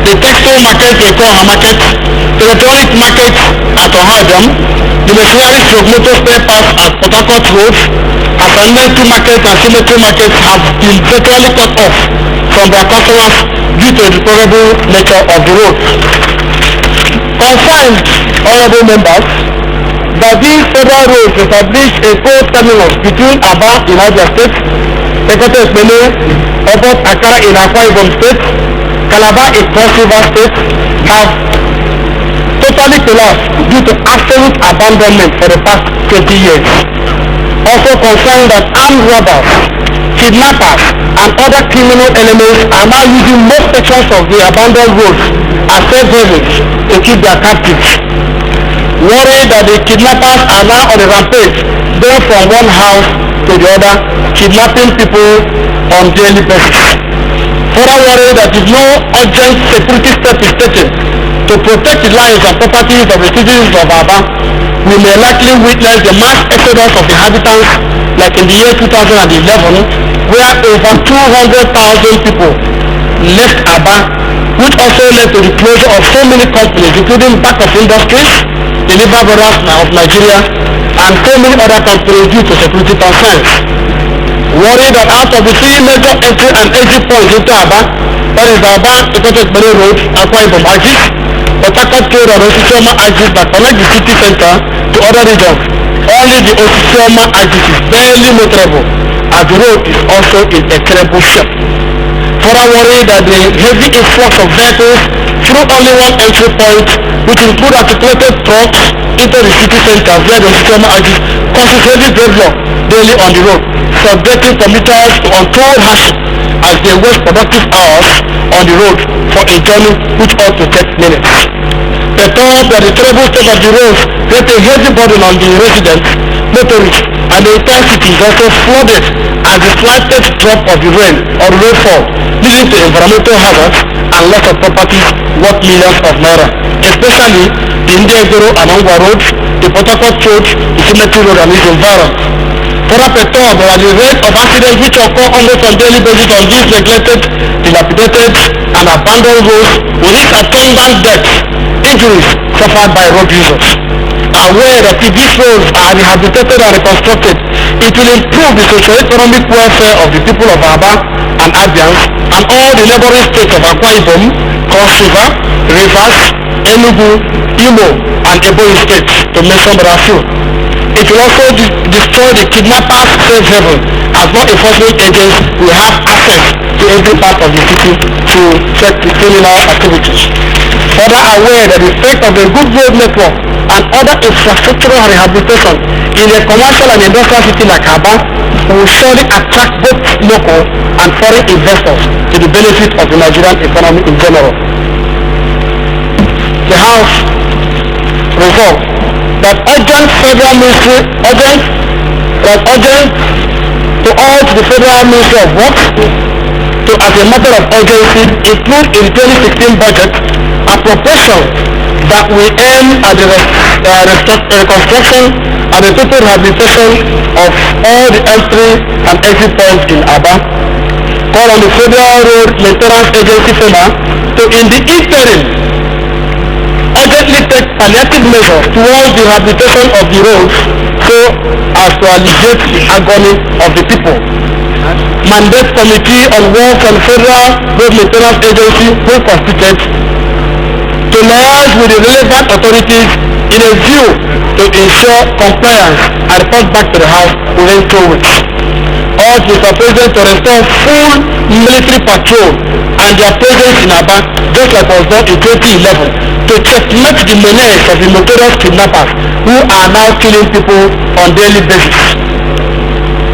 the Textile Market, the Ekoha Market, the Electronic Market at Ohio, the Machinery Stroke Motor Spare Parts at Port Harcourt Road, Assignmental Market and Cemetery Market have been virtually cut off from their customers due to the deplorable nature of the road. Concerned, honorable members, that these federal roads establish a co-terminus between Aba in Abia State, Ikoto Ekpene, Obot Akara in Akwa Ibom State, Calabar in Cross River State, have totally collapsed due to absolute abandonment for the past 20 years. Also concerned that armed robbers, kidnappers, and other criminal elements are now using most sections of the abandoned roads as safe havens to keep their captives. Worried that the kidnappers are now on a rampage, going from one house to the other, kidnapping people on daily basis. Further worry that if no urgent security step is taken to protect the lives and properties of the citizens of Aba, we may likely witness the mass exodus of inhabitants like in the year 2011, where over 200,000 people left Aba, which also led to the closure of so many companies, including Back of Industries, the Liver Brothers of Nigeria, and so many other companies due to security concerns. Worried that out of the three major entry and exit points into Aba, that is the Aba Ikotekbere Road, Akwa Ibom Axis, Port Harcourt Road and Osisioma Axis that connect the city center to other regions. Only the Osisioma Axis is barely notable, as the road is also in a terrible shape. Further worried that the heavy influx of vehicles through only one entry point, which include articulated trucks into the city center via the Osisioma Axis, causes heavy gridlock daily on the road, subjecting commuters to untold hardship as they waste productive hours on the road for a journey which ought to take minutes. They thought that the terrible state of the roads create a heavy burden on the residents, motorists, and the entire city is also flooded as the slightest drop of the rain or rainfall, leading to environmental hazards and loss of properties worth millions of naira, especially the Indiagoro and Ongwa roads, the Port Harcourt road, the Cemetery road and its environs. Further perturbed by the rate of accidents which occur almost on daily basis on these neglected, dilapidated and abandoned roads, with its attendant deaths, injuries suffered by road users. Aware that if these roads are rehabilitated and reconstructed, it will improve the socio-economic welfare of the people of Aba and Abians and all the neighboring states of Akwa Ibom, Cross River, Rivers, Enugu, Imo and Ebonyi states, to mention but a few. It will also destroy the kidnappers' safe haven, as law enforcement agents will have access to every part of the city to check the criminal activities. Further aware that the effect of a good road network and other infrastructural rehabilitation in a commercial and industrial city like Aba will surely attract both local and foreign investors to the benefit of the Nigerian economy in general. The House resolved that urgent federal ministry to urge the Federal Ministry of Works to, as a matter of urgency, include in the 2016 budget appropriation that will aim at the reconstruction and the total rehabilitation of all the entry and exit points in Aba. Call on the Federal Road Maintenance Agency FEMA to, in the interim, urgently take palliative measures towards the rehabilitation of the roads so as to alleviate the agony of the people. Mandate Committee on Works and Federal Road Maintenance Agency will constitute to liaise with the relevant authorities in a view to ensure compliance and report back to the House within 2 weeks. Urge Mr. President to restore full military patrol and their presence in Aba, just like was done in 2011, to checkmate the menace of the notorious kidnappers who are now killing people on daily basis.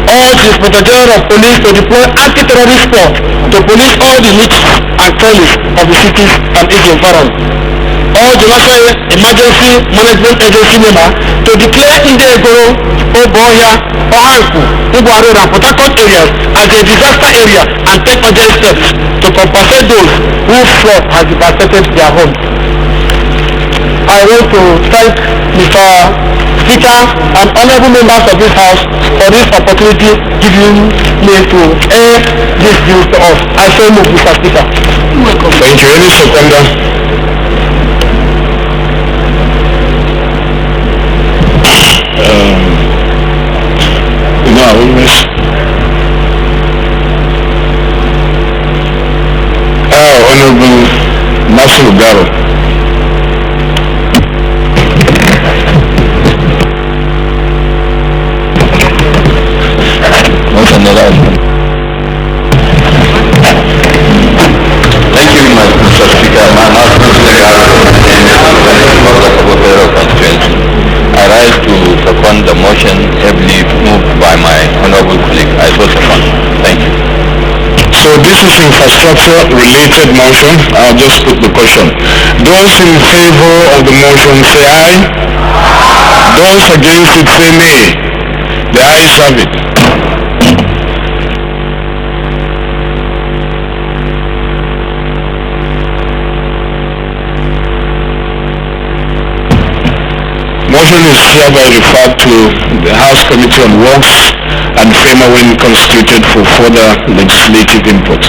Urge the Inspector General of Police to deploy anti-terrorist force to police all the niches and corners of the cities and its environment. Urge the National Emergency Management Agency member to declare Indiagoro, Oboya, Ohanku, Ugwaro and Port Harcourt areas as a disaster area and take urgent steps to compensate those whose flood has devastated their homes. I want to thank Mr. Speaker and honorable members of this House for this opportunity given me to air this views to us. I so move, Mr. Speaker. Thank you. Any seconder? Honorable Masu Garo. Thank you, Mr. Speaker. I rise to second the motion heavily moved by my honorable colleague. I so second. Thank you. So this is infrastructure related motion. I'll just put the question. Those in favor of the motion say aye. Those against it say nay. The ayes have it. hereby referred to the House Committee on Works and FEMA when constituted for further legislative input.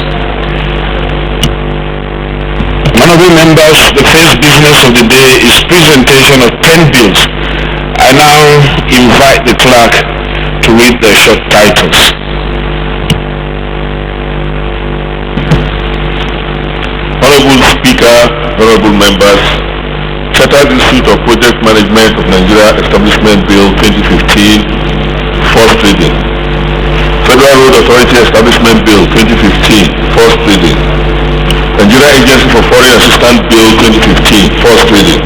Honorable members, the first business of the day is presentation of 10 bills. I now invite the clerk to read the short titles. Honorable Speaker, honorable members, Chartered Institute of Project Management of Nigeria Establishment Bill 2015, first reading. Federal Road Authority Establishment Bill 2015, first reading. Nigeria Agency for Foreign Assistance Bill 2015, first reading.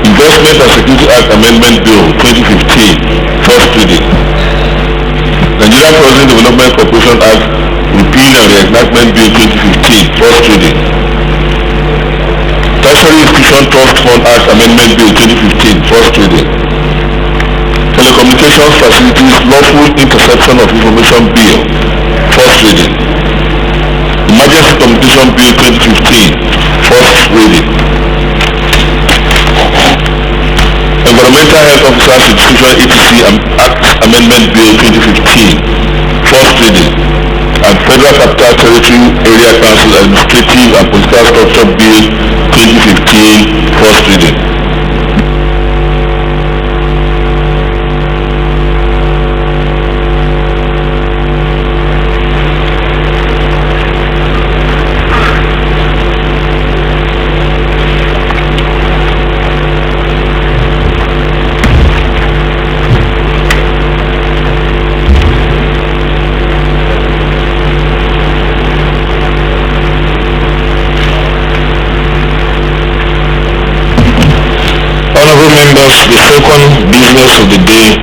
Investment and Security Act Amendment Bill 2015, first reading. Nigeria Tourism Development Corporation Act Repeal and Reenactment Bill 2015, first reading. Tertiary Institution Trust Fund Act Amendment Bill 2015, first reading. Telecommunications Facilities Lawful Interception of Information Bill, first reading. Emergency Communication Bill 2015, first reading. Environmental Health Officers Institution etc. Act Amendment Bill 2015, first reading. And Federal Capital Territory Area Council Administrative and Political Structure Bill 2015, first reading. Members, the second business of the day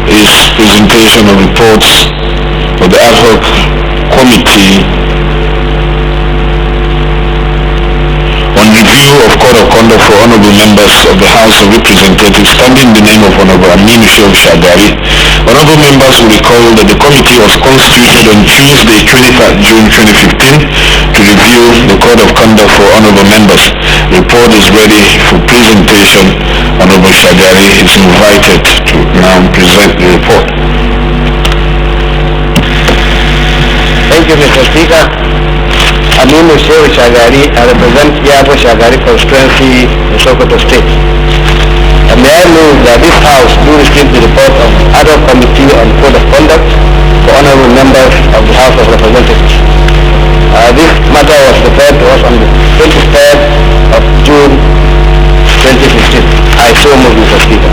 is presentation of reports of the ad hoc committee on review of code of conduct for honorable members of the House of Representatives, standing in the name of Honorable Aminu Shehu Shagari. Honorable members will recall that the committee was constituted on Tuesday, 23rd June 2015 to review the code of conduct for honorable members. The report is ready for presentation. Honorable Shagari is invited to now present the report. Thank you, Mr. Speaker. Aminu Shehu Shagari, I represent Yabo Shagari constituency in Sokoto State. And may I move that this House do receive the report of ad hoc committee on code of conduct for honorable members of the House of Representatives. This matter was referred to us on the 23rd of June 2015. I so move, Mr. Speaker.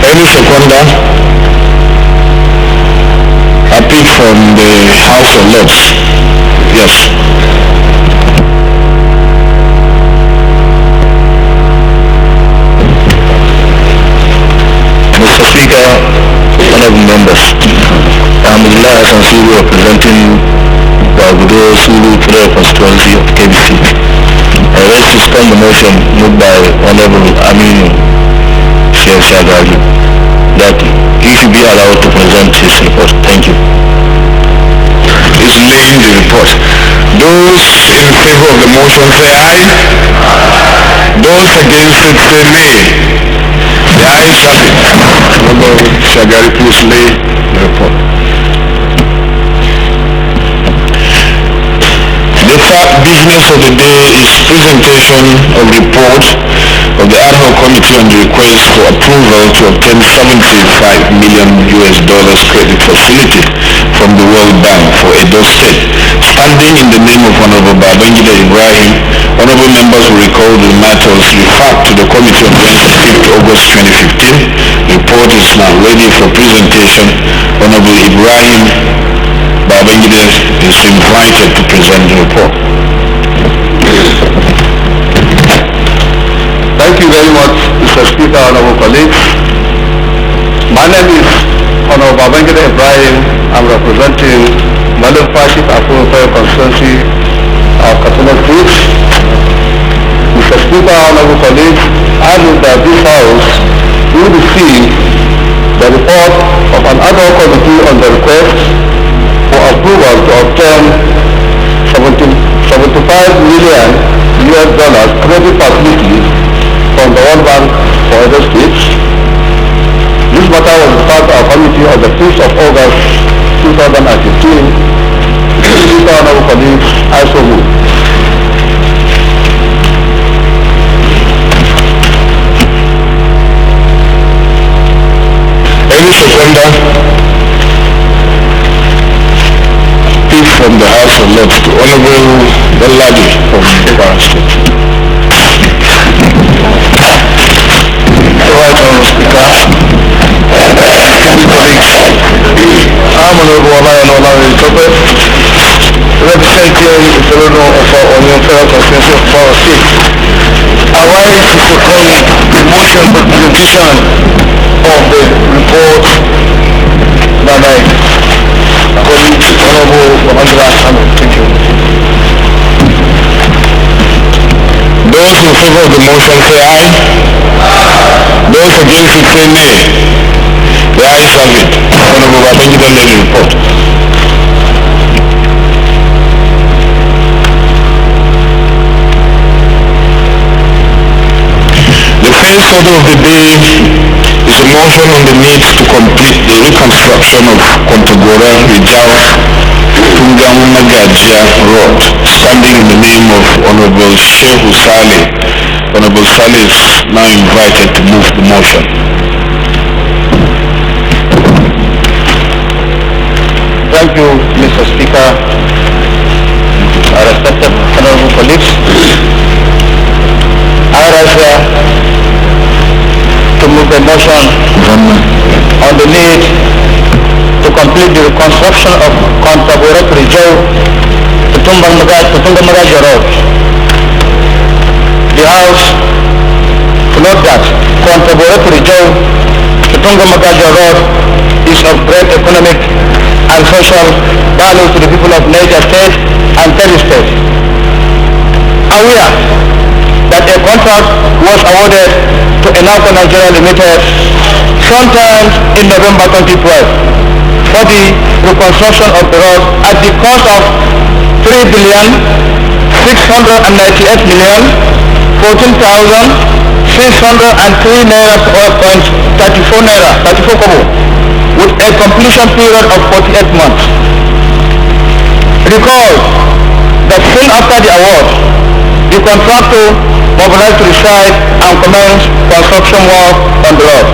Any seconder? I pick from the House of Lords. Yes. Mr. Speaker, honorable members, I'm Elias Ansuru representing the Abuja Sulu Federal Constituency of KBC. I wish to suspend the motion moved by Honorable Aminu Shehu Shagari that he should be allowed to present his report. Thank you. Is laying the report. Those in favor of the motion say aye. Those against it say nay. The ayes have it. Honorable Shagari, please lay the report. The third business of the day is presentation of report of the ad hoc committee on the request for approval to obtain $75 million credit facility from the World Bank for Edo State. Standing in the name of Honorable Babangida Ibrahim, honorable members will recall the matter was referred to the committee on Wednesday, 5th August 2015. The report is now ready for presentation. Honorable Ibrahim Babangida is invited to present the report. Thank you very much, Mr. Speaker, honorable colleagues. My name is Honorable Babangida Ibrahim. I'm representing Madam Fashik Afro constituency of Katsina State. Mr. Speaker, honorable colleagues, I move that this House will receive the report of an ad hoc committee on the request for approval to obtain $75 million credit facility from the World Bank for other states. This matter was referred to our committee on the 5th of August 2015. These honorable colleagues, I so move. Any seconder? Speak from the House of Lords to Honorable Belladi from Kwara State. Right, Honorable Speaker. Colleagues, I'm Honorable Olayan Olayan Tope, representing the Federal of Onion Federal Constituency of Kwara State. I rise to second the motion for presentation of the report that I colleague Honorable Mohammed Ahmed. Thank you. Those in favor of the motion say aye. Those against it say nay. The ayes have it. Honorable Babangida led the report. The first order of the day is a motion on the need to complete the reconstruction of Kontagora Rijau Tungam Magajia Road, standing in the name of Honorable Shehu Saleh. Honorable Saleh is now invited to move the motion. Thank you, Mr. Speaker. Our respected honorable colleagues, I rise here to move the motion on the need to complete the reconstruction of Kontagora Rijau to Tungamaga Road. The House to note that Kontagora Rijau to Tungamaga Road is of great economic and social value to the people of Niger State and Kebbi State. Aware that a contract was awarded to Enauco Nigeria Limited sometime in November 2012 for the reconstruction of the road at the cost of 3,698,014,603 naira 34 kobo, with a completion period of 48 months. Recall that soon after the award, the contractor mobilized to the site and commenced construction work on the road.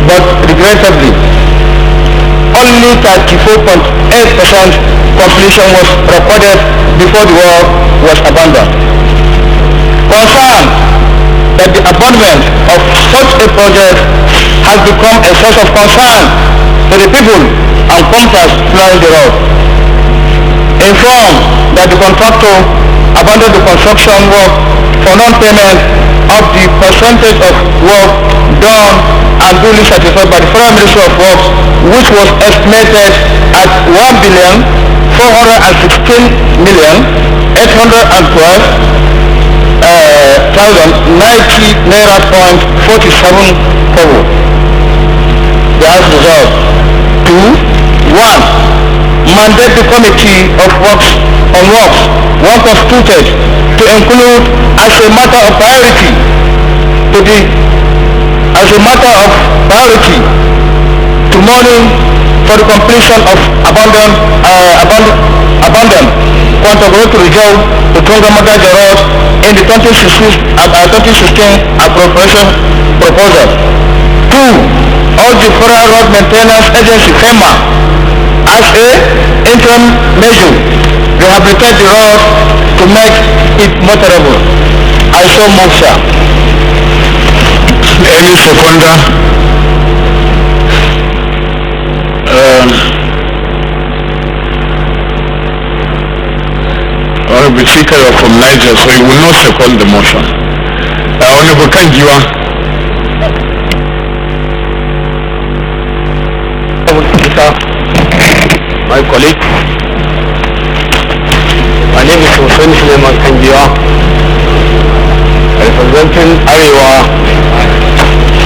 But regrettably, only 34.8% completion was recorded before the work was abandoned. Concerned that the abandonment of such a project has become a source of concern to the people and contractors planning the road. Informed that the contractor abandoned the construction work for non-payment of the percentage of work done and duly certified by the Federal Ministry of Works, which was estimated at 1,416,812,090 naira .47 kobo. The House resolved to 1. Mandate the Committee of Works on Works, one constituted to include as a matter of priority to morning for the completion of abandoned Kontagora Rijau to Tungamaga Road in the 2016 appropriation proposal. 2. All the Federal Road Maintenance Agency FEMA as a interim measure rehabilitate the road to make it motorable. I so move, sir. Any seconder? Honorable Speaker, you are from Niger, so you will not second the motion. Honorable Kanjiwa. My colleague, my name is Hussein Suleiman Kanjiwa, representing Arewa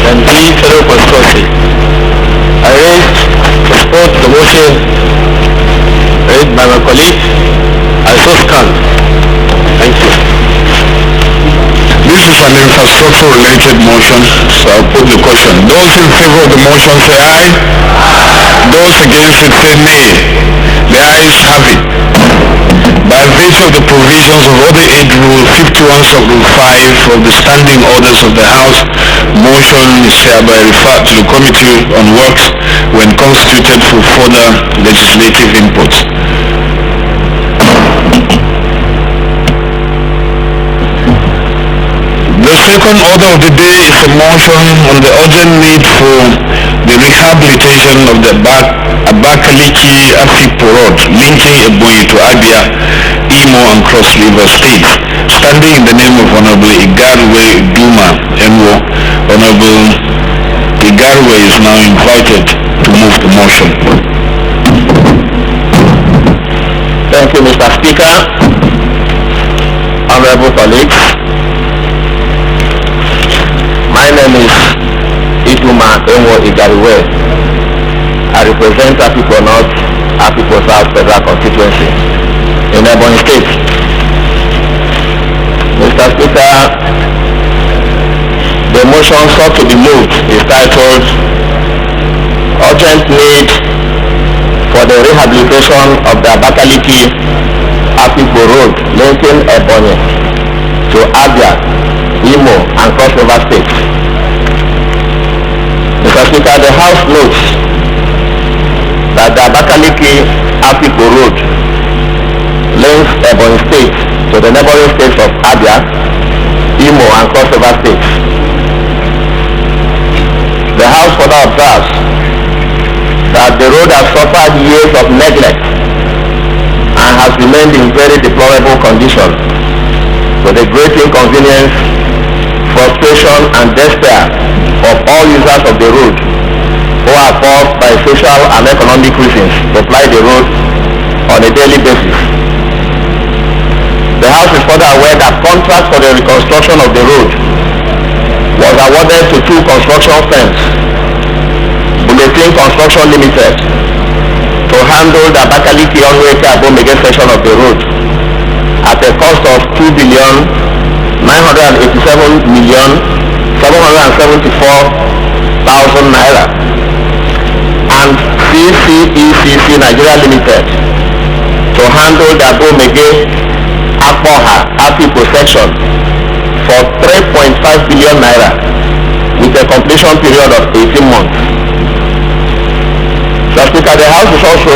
and the Federal Constituency. I raised to support the motion raised by my colleague. I so stand. Thank you. This is an infrastructure-related motion, so I'll put the question. Those in favor of the motion say aye. Those against it say nay. The ayes have it. By virtue of the provisions of Order 8 Rule 51 sub Rule 5 of the Standing Orders of the House, motion is hereby referred to the Committee on Works when constituted for further legislative input. The second order of the day is a motion on the urgent need for the rehabilitation of the Abakaliki-Afikpo Road linking Ebonyi to Abia, Imo and Cross River States. Standing in the name of Honorable Igarwe Duma Enwo, Honorable Igarwe is now invited to move the motion. Thank you, Mr. Speaker. Honorable colleagues, my name is Iduma Enwo Igarwe. I represent Afikpo North, Afikpo South Federal Constituency in Ebonyi State. Mr. Speaker, the motion sought to be moved is titled Urgent Need for the Rehabilitation of the Abakaliki-Afikpo Road linking Ebonyi to Abia, Imo and Cross River States. Mr. Speaker, the House notes that the Abakaliki-Afikpo Road links Ebonyi State to the neighboring states of Abia, Imo and Cross River States. The House further observes that the road has suffered years of neglect and has remained in very deplorable condition, to the great inconvenience, frustration and despair of all users of the road, who are forced by social and economic reasons to ply the road on a daily basis. The House is further aware that contract for the reconstruction of the road was awarded to two construction firms, Bulletin Construction Limited, to handle the Abakaliki-Onweke-Abomege section of the road at a cost of 2,987,774,000 naira, and CCECC Nigeria Limited to handle the Abomege-Akpoha-Afikpo section for 3.5 billion naira with a completion period of 18 months. Mr. Speaker, the House also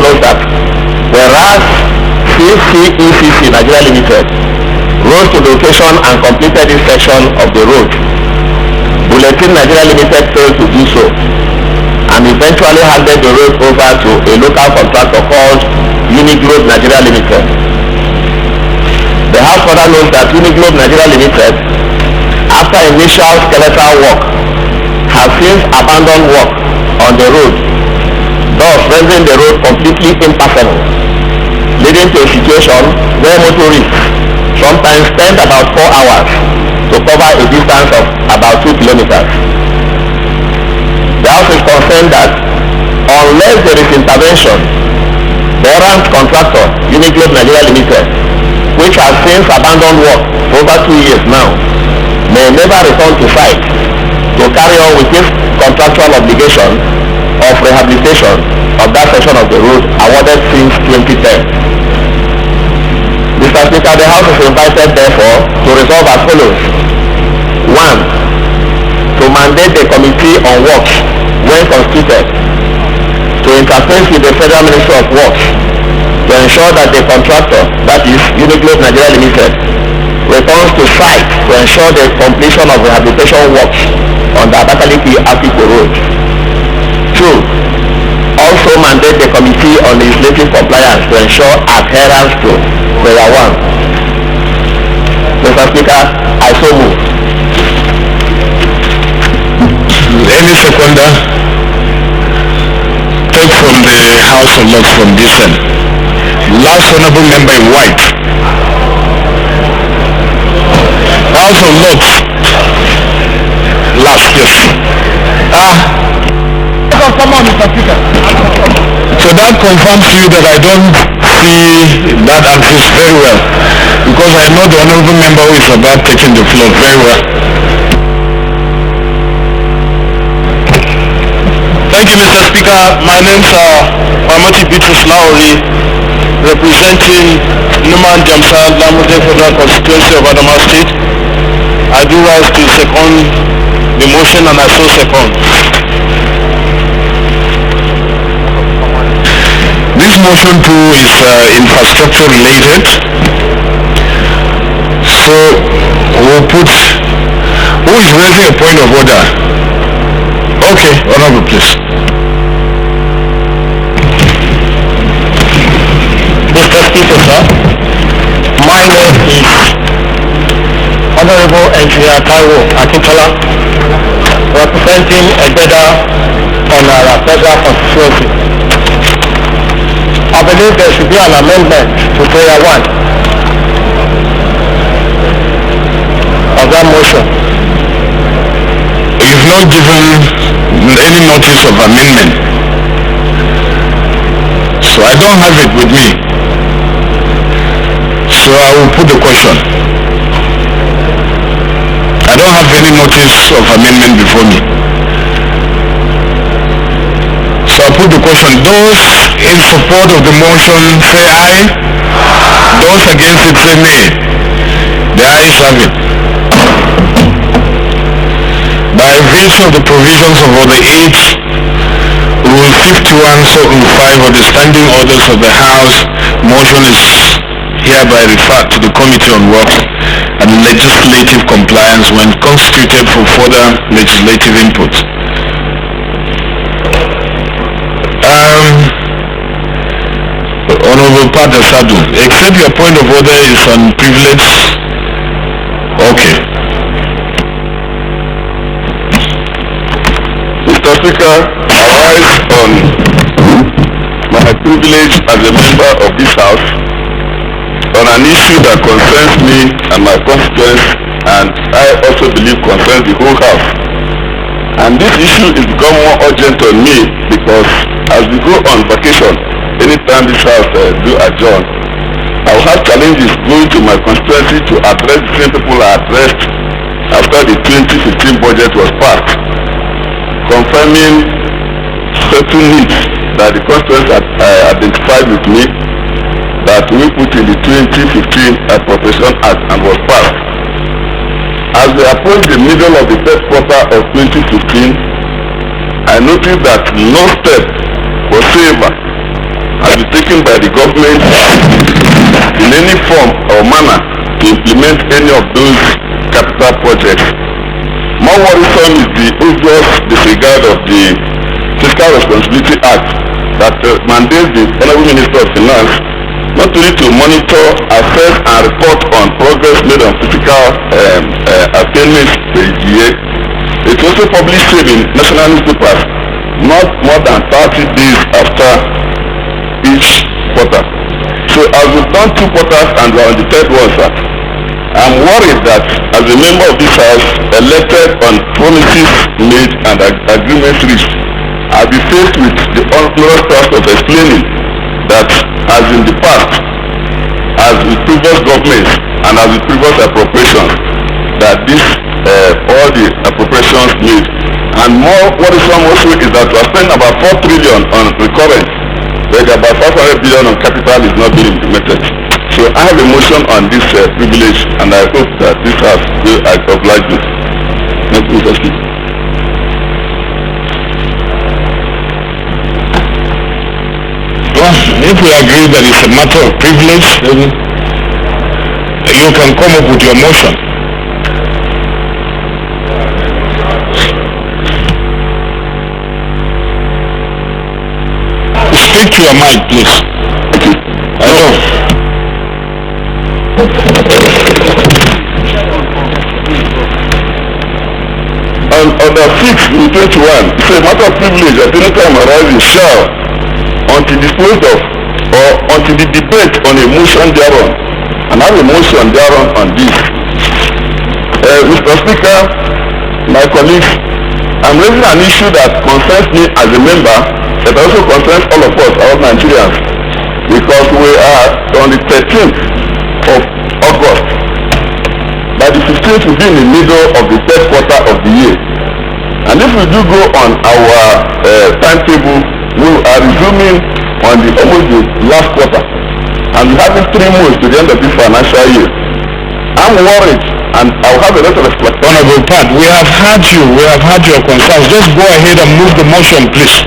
knows that whereas CCECC Nigeria Limited rose to the occasion and completed this section of the road, Bulletin Nigeria Limited failed to do so and eventually handed the road over to a local contractor called Uniglobe Nigeria Limited. The House further notes that Uniglobe Nigeria Limited, after initial skeletal work, has since abandoned work on the road, thus rendering the road completely impassable, leading to a situation where motorists sometimes spend about 4 hours to cover a distance of about 2 kilometers. The House is concerned that unless there is intervention, the errant contractor, Uniglobe Nigeria Limited, which has since abandoned work for over 2 years now, may never return to site to carry on with its contractual obligation of rehabilitation of that section of the road awarded since 2010. Mr. Speaker, the House is invited therefore to resolve as follows. 1. To mandate the Committee on Works, when constituted, to interface with the Federal Ministry of Works to ensure that the contractor, that is Uniglobe Nigeria Limited, returns to site to ensure the completion of rehabilitation works on the Abakaliki-Afikpo Road. 2. Also mandate the Committee on Legislative Compliance to ensure adherence to Prayer 1. Mr. Speaker, I so move. Any seconder? Take from the House of Lords from this end. Last honorable member in white. House of Lords. Last, yes. Come on, Mr. Speaker. So that confirms to you that I don't see that axis very well, because I know the honorable member who is about taking the floor very well. Thank you, Mr. Speaker. My name is Mamati Bitrus Lauri, representing Numan Jamsa Lamude Federal Constituency of Adama State. I do rise to second the motion, and I so second. This motion too is infrastructure related. So we'll put, who is raising a point of order? Okay, honorable, please. Mr. Speaker, sir, my name is Honorable Engineer Taiwo Akintola, representing Egbeda on our federal constituency. I believe there should be an amendment to prayer 1 of that motion. You've not given any notice of amendment, so I don't have it with me. So I will put the question. I don't have any notice of amendment before me. So I put the question. Those in support of the motion say aye. Those against it say nay. The ayes have it. By virtue of the provisions of Order 8, Rule 51, Rule 5 of the Standing Orders of the House, motion is hereby referred to the Committee on Works and Legislative Compliance when constituted for further legislative input. Honorable Partner Sadu, except your point of order is on privilege. Okay. Mr. Speaker, I rise on my privilege as a member of this House on an issue that concerns me and my constituents, and I also believe concerns the whole House. And this issue is become more urgent on me because as we go on vacation, anytime this House do adjourn, I will have challenges going to my constituency to address the same people I addressed after the 2015 budget was passed, confirming certain needs that the constituents identified with me that we put in the 2015 Appropriation Act and was passed. As we approach the middle of the third quarter of 2015, I noticed that no step whatsoever has been taken by the government in any form or manner to implement any of those capital projects. More worrisome is the obvious disregard of the Fiscal Responsibility Act that mandates the Honorable Minister of Finance not only to monitor, assess and report on progress made on fiscal attainments per year, it also published in national newspapers not more than 30 days after each quarter. So as we've done 2 quarters and we're on the 3rd one, sir, I'm worried that as a member of this House elected on promises made and agreements reached, I'll be faced with the onerous task of explaining that as in the past, as with previous governments and as with previous appropriations, that this all the appropriations made. And more worrisome also is that we are spending about 4 trillion on recurrent, but about 500 billion on capital is not being implemented. So I have a motion on this privilege, and I hope that this House will oblige me. Thank you, Mr. Speaker. Well, if we agree that it's a matter of privilege, then you can come up with your motion. Speak to your mic, please. Hello. On Order 6 in 21, it's a matter of privilege at any time arising shall, until disposed of or until the debate on a motion thereon, and have a motion thereon on this. Mr. Speaker, my colleagues, I'm raising an issue that concerns me as a member, that also concerns all of us, all Nigerians, because because we are on the 13th of August. By the 15th, we'll be in the middle of the third quarter of the year. And if we do go on our timetable, we are resuming on almost the last quarter. And we're having 3 months to the end of this financial year. I'm worried, and I'll have a lot of respect. Honorable Pat, we have heard you. We have heard your concerns. Just go ahead and move the motion, please.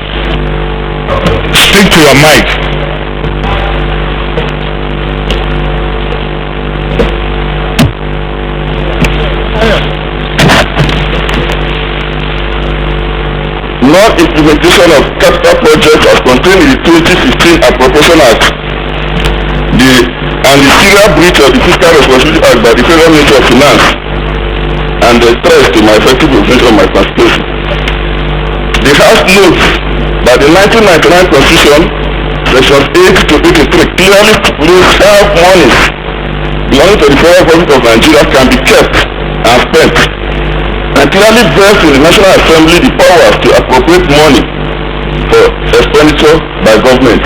Speak to your mic. Non-implementation of capital projects as contained in the 2015 Appropriation Act and the serious breach of the Fiscal Responsibility Act by the Federal Ministry of Finance and the threat to my effective operation of my constitution. The House notes that the 1999 Constitution, Sections 8 to 83, clearly stipulates how monies belonging to the Federal Government of Nigeria can be kept and spent, and clearly vests in the National Assembly the powers to appropriate money for expenditure by government.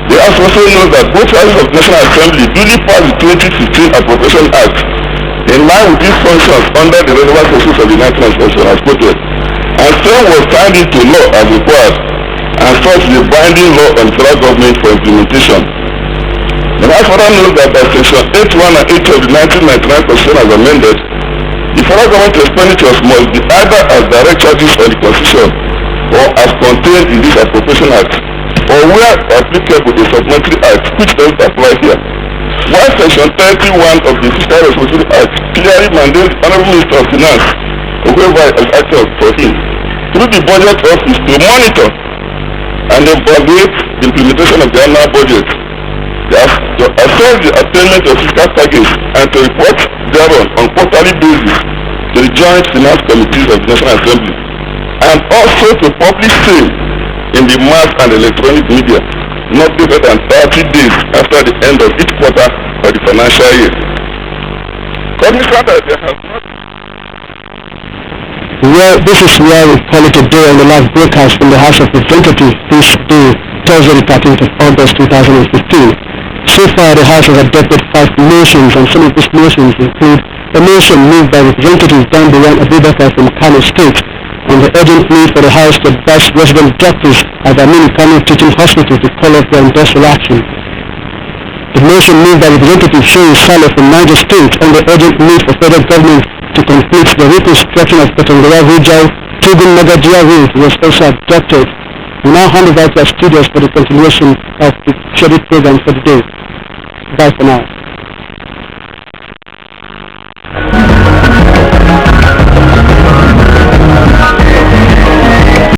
The House also knows that both houses of the National Assembly duly passed the 2015 Appropriation Act in line with these functions under the relevant sections of the 1999 Constitution as quoted, and same was signed into law as required, and such is a binding law on the federal government for implementation. The House further knows that by Section 81 and 80 of the 1999 Constitution as amended, the federal government expenditures must be either as direct charges on the Constitution or as contained in this Appropriation Act, or where applicable a supplementary act which doesn't apply here. While Section 31 of the Fiscal Responsibility Act clearly mandates the Honorable Minister of Finance, or whoever is acting for him, through the Budget Office to monitor and evaluate the implementation of the annual budget, to assess the attainment of fiscal targets and to report thereon on quarterly basis to the Joint Finance Committees of the National Assembly, and also to publish same in the mass and electronic media not later than 30 days after the end of each quarter of the financial year. Well, this is where we call it a day on the live broadcast from the House of Representatives this day, Thursday the 13th of August 2015. So far, the House has adopted 5 motions, and some of these motions include a motion moved by Representative Dan Abuja from Kano State on the urgent need for the House to advise resident doctors at the Kano Teaching Hospital to call off their industrial action. The motion moved by Representative Shehu Saleh from Niger State on the urgent need for federal government to complete the reconstruction of Katangara Rijau Tugun Magadia Road was also adopted. We now hand over to our studios for the continuation of the scheduled program for the day. Bye for now.